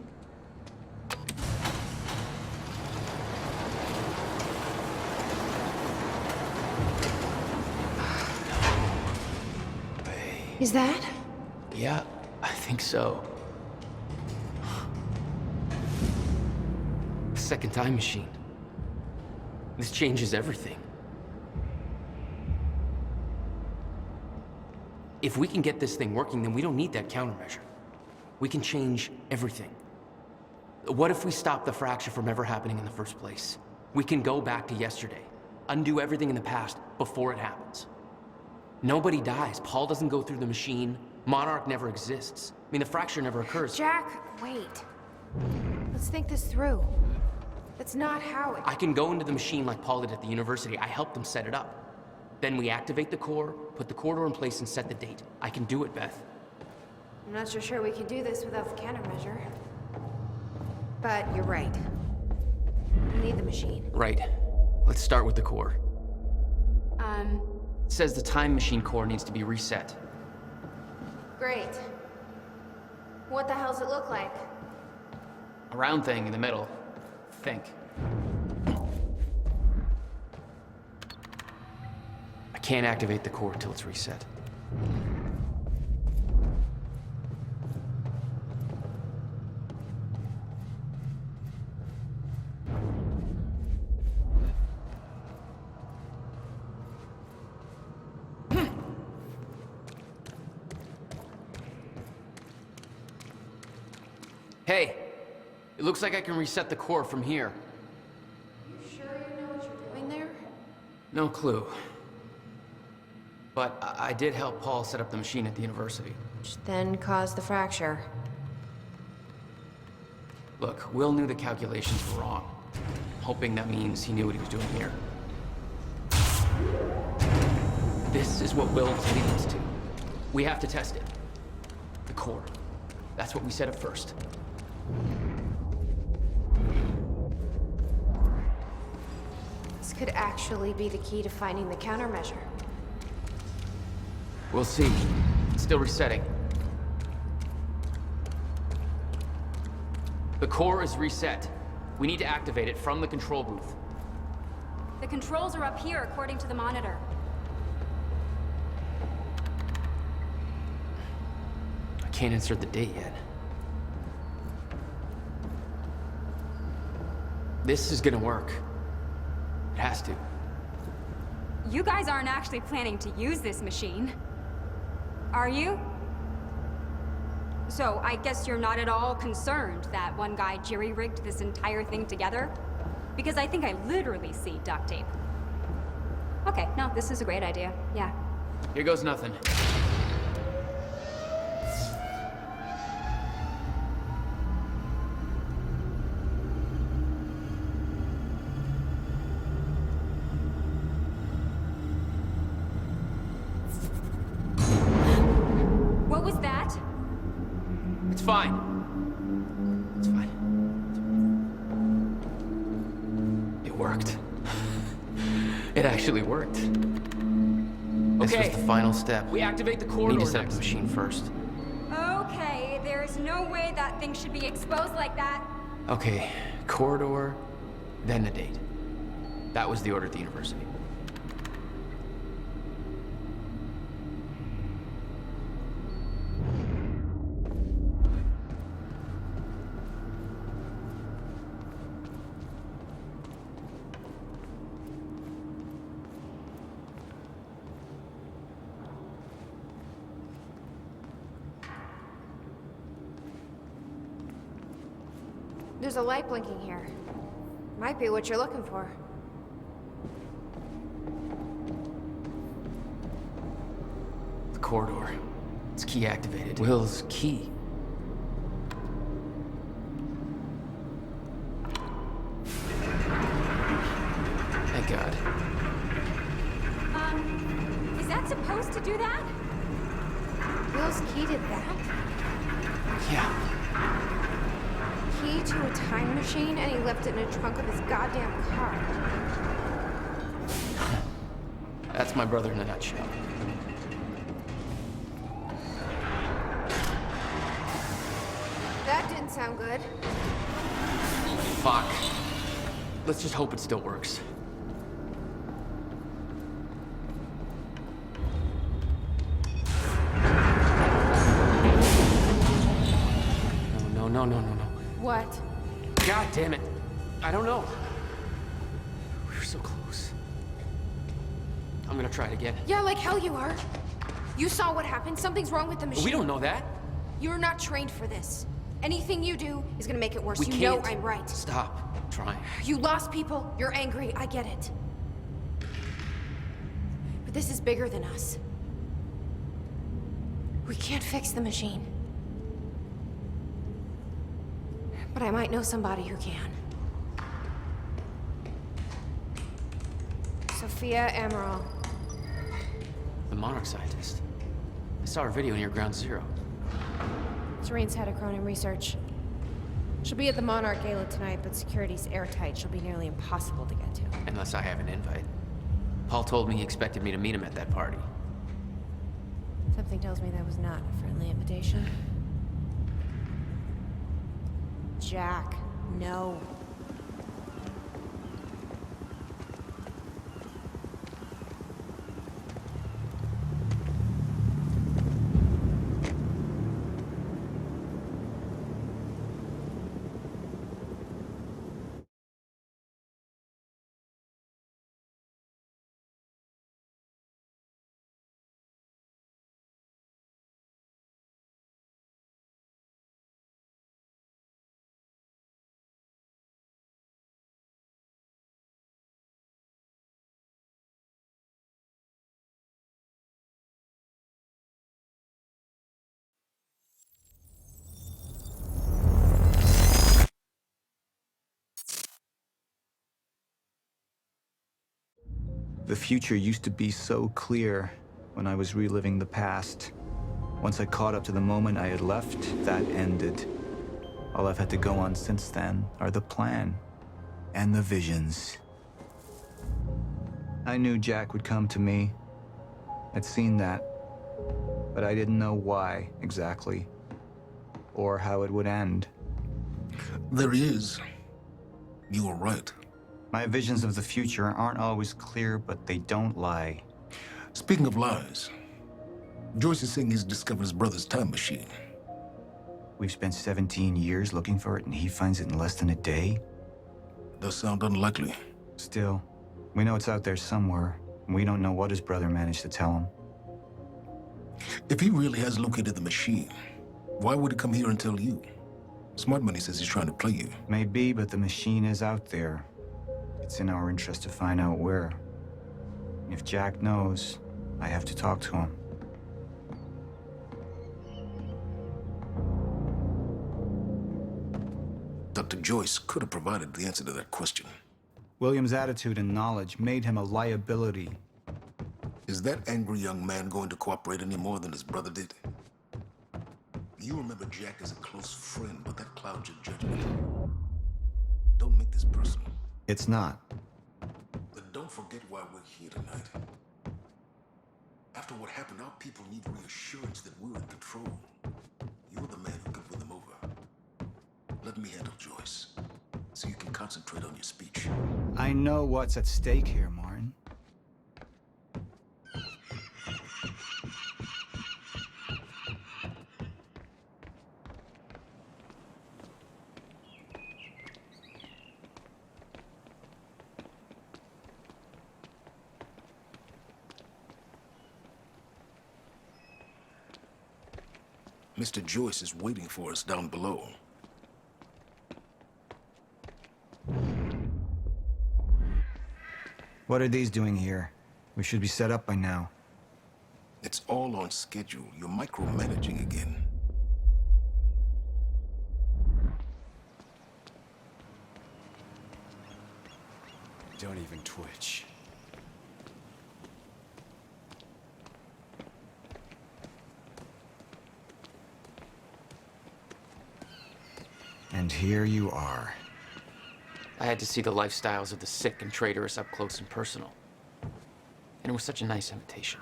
[SPEAKER 8] Is that?
[SPEAKER 3] Yeah, I think so.
[SPEAKER 2] The second time machine. This changes everything. If we can get this thing working, then we don't need that countermeasure. We can change everything. What if we stop the fracture from ever happening in the first place? We can go back to yesterday, undo everything in the past before it happens. Nobody dies. Paul doesn't go through the machine. Monarch never exists. I mean, the fracture never occurs.
[SPEAKER 8] Jack, wait. Let's think this through. That's not how it...
[SPEAKER 2] I can go into the machine like Paul did at the university. I helped them set it up. Then we activate the core, put the corridor in place, and set the date. I can do it, Beth.
[SPEAKER 8] I'm not so sure we can do this without the countermeasure. But you're right. We need the machine.
[SPEAKER 2] Right. Let's start with the core. It says the time machine core needs to be reset.
[SPEAKER 8] Great. What the hell's it look like?
[SPEAKER 3] A round thing in the middle. Think.
[SPEAKER 2] I can't activate the core till it's reset. Hey, it looks like I can reset the core from here.
[SPEAKER 8] You sure you know what you're doing there?
[SPEAKER 2] No clue. But I did help Paul set up the machine at the university.
[SPEAKER 8] Which then caused the fracture.
[SPEAKER 2] Look, Will knew the calculations were wrong. Hoping that means he knew what he was doing here. This is what Will was leading us to. We have to test it. The core. That's what we set up first.
[SPEAKER 8] This could actually be the key to finding the countermeasure.
[SPEAKER 2] We'll see. Still resetting. The core is reset. We need to activate it from the control booth.
[SPEAKER 9] The controls are up here, according to the monitor.
[SPEAKER 2] I can't insert the date yet. This is gonna work. It has to.
[SPEAKER 9] You guys aren't actually planning to use this machine, are you? So, I guess you're not at all concerned that one guy jerry-rigged this entire thing together? Because I think I literally see duct tape. Okay, no, this is a great idea, yeah.
[SPEAKER 2] Here goes nothing.
[SPEAKER 9] What was that?
[SPEAKER 2] It's fine. It's fine. It worked. It actually worked. This was the final step.
[SPEAKER 3] We activate the
[SPEAKER 2] We
[SPEAKER 3] corridor
[SPEAKER 2] need to set up
[SPEAKER 3] next.
[SPEAKER 2] the machine first.
[SPEAKER 9] Okay, there's no way that thing should be exposed like that.
[SPEAKER 2] Okay, corridor, then the date.
[SPEAKER 3] That was the order at the university.
[SPEAKER 8] There's a light blinking here. Might be what you're looking for.
[SPEAKER 3] The corridor. It's key activated. Will's key. Thank God.
[SPEAKER 8] Is that supposed to do that? Will's key did that?
[SPEAKER 3] Yeah.
[SPEAKER 8] Key to a time machine, and he left it in the trunk of his goddamn car.
[SPEAKER 3] That's my brother in a nutshell.
[SPEAKER 8] That didn't sound good.
[SPEAKER 3] Fuck. Let's just hope it still works. No.
[SPEAKER 8] What?
[SPEAKER 3] God damn it. I don't know. We were so close. I'm gonna try it again.
[SPEAKER 8] Yeah, like hell you are. You saw what happened. Something's wrong with the machine.
[SPEAKER 3] We don't know that.
[SPEAKER 8] You're not trained for this. Anything you do is gonna make it worse.
[SPEAKER 3] We
[SPEAKER 8] You
[SPEAKER 3] can't.
[SPEAKER 8] know I'm right.
[SPEAKER 3] Stop trying.
[SPEAKER 8] You lost people. You're angry. I get it. But this is bigger than us. We can't fix the machine. But I might know somebody who can. Sophia Amaral.
[SPEAKER 3] The Monarch scientist. I saw her video near Ground Zero.
[SPEAKER 8] Serene's head of Cronin Research. She'll be at the Monarch Gala tonight, but security's airtight. She'll be nearly impossible to get to.
[SPEAKER 3] Unless I have an invite. Paul told me he expected me to meet him at that party.
[SPEAKER 8] Something tells me that was not a friendly invitation. Jack, no.
[SPEAKER 5] The future used to be so clear when I was reliving the past. Once I caught up to the moment I had left, that ended. All I've had to go on since then are the plan and the visions. I knew Jack would come to me. I'd seen that, but I didn't know why exactly, or how it would end.
[SPEAKER 15] There he is. You were right.
[SPEAKER 5] My visions of the future aren't always clear, but they don't lie.
[SPEAKER 15] Speaking of lies, Joyce is saying he's discovered his brother's time machine.
[SPEAKER 5] We've spent 17 years looking for it, and he finds it in less than a day?
[SPEAKER 15] Does sound unlikely.
[SPEAKER 5] Still, we know it's out there somewhere, and we don't know what his brother managed to tell him.
[SPEAKER 15] If he really has located the machine, why would he come here and tell you? Smart Money says he's trying to play you.
[SPEAKER 5] Maybe, but the machine is out there. It's in our interest to find out where. If Jack knows, I have to talk to him.
[SPEAKER 15] Dr. Joyce could have provided the answer to that question.
[SPEAKER 5] William's attitude and knowledge made him a liability.
[SPEAKER 15] Is that angry young man going to cooperate any more than his brother did? You remember Jack as a close friend, but that clouds your judgment. Don't make this personal.
[SPEAKER 5] It's not.
[SPEAKER 15] But don't forget why we're here tonight. After what happened, our people need reassurance that we're in control. You're the man who can win them over. Let me handle Joyce, so you can concentrate on your speech.
[SPEAKER 5] I know what's at stake here, Martin.
[SPEAKER 15] Mr. Joyce is waiting for us down below.
[SPEAKER 5] What are these doing here? We should be set up by now.
[SPEAKER 15] It's all on schedule. You're micromanaging again.
[SPEAKER 10] Don't even twitch.
[SPEAKER 5] And here you are.
[SPEAKER 3] I had to see the lifestyles of the sick and traitorous up close and personal. And it was such a nice invitation.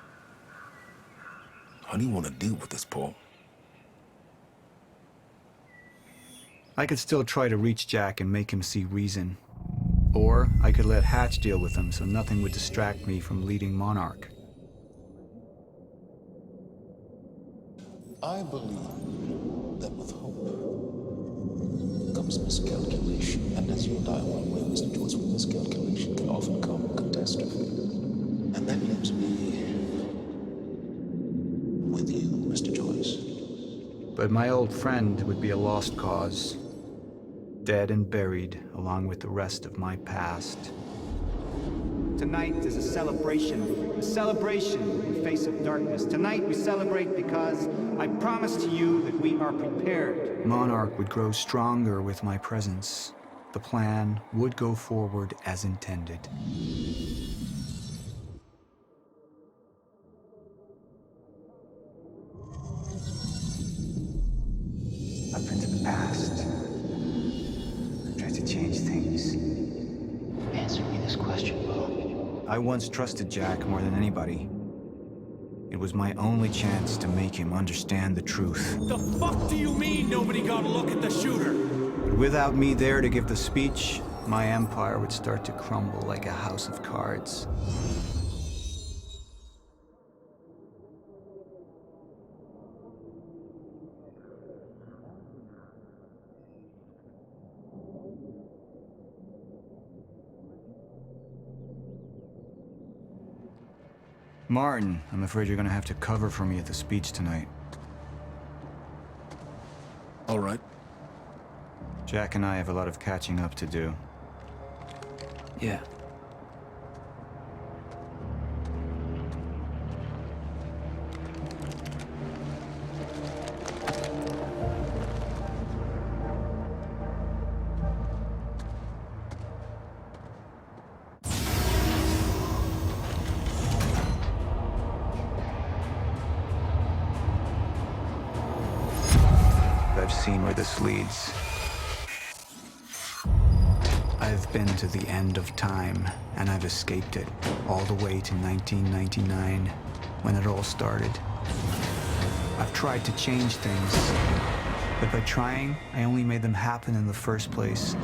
[SPEAKER 15] How do you want to deal with this, Paul?
[SPEAKER 5] I could still try to reach Jack and make him see reason. Or I could let Hatch deal with him so nothing would distract me from leading Monarch.
[SPEAKER 15] I believe that with hope comes miscalculation, and as you and I are well aware, Mr. Joyce, with miscalculation can often come catastrophe. And that leaves me with you, Mr. Joyce.
[SPEAKER 5] But my old friend would be a lost cause. Dead and buried, along with the rest of my past.
[SPEAKER 19] Tonight is a celebration in the face of darkness. Tonight we celebrate because I promise to you that we are prepared.
[SPEAKER 5] Monarch would grow stronger with my presence. The plan would go forward as intended. I've been to the past. Tried to change things.
[SPEAKER 18] Answer me this question, Paul.
[SPEAKER 5] I once trusted Jack more than anybody. It was my only chance to make him understand the truth.
[SPEAKER 12] The fuck do you mean nobody got a look at the shooter?
[SPEAKER 5] But without me there to give the speech, my empire would start to crumble like a house of cards. Martin, I'm afraid you're gonna have to cover for me at the speech tonight.
[SPEAKER 15] All right.
[SPEAKER 5] Jack and I have a lot of catching up to do.
[SPEAKER 2] Yeah.
[SPEAKER 5] I've seen where this leads. I've been to the end of time, and I've escaped it, all the way to 1999, when it all started. I've tried to change things, but by trying, I only made them happen in the first place.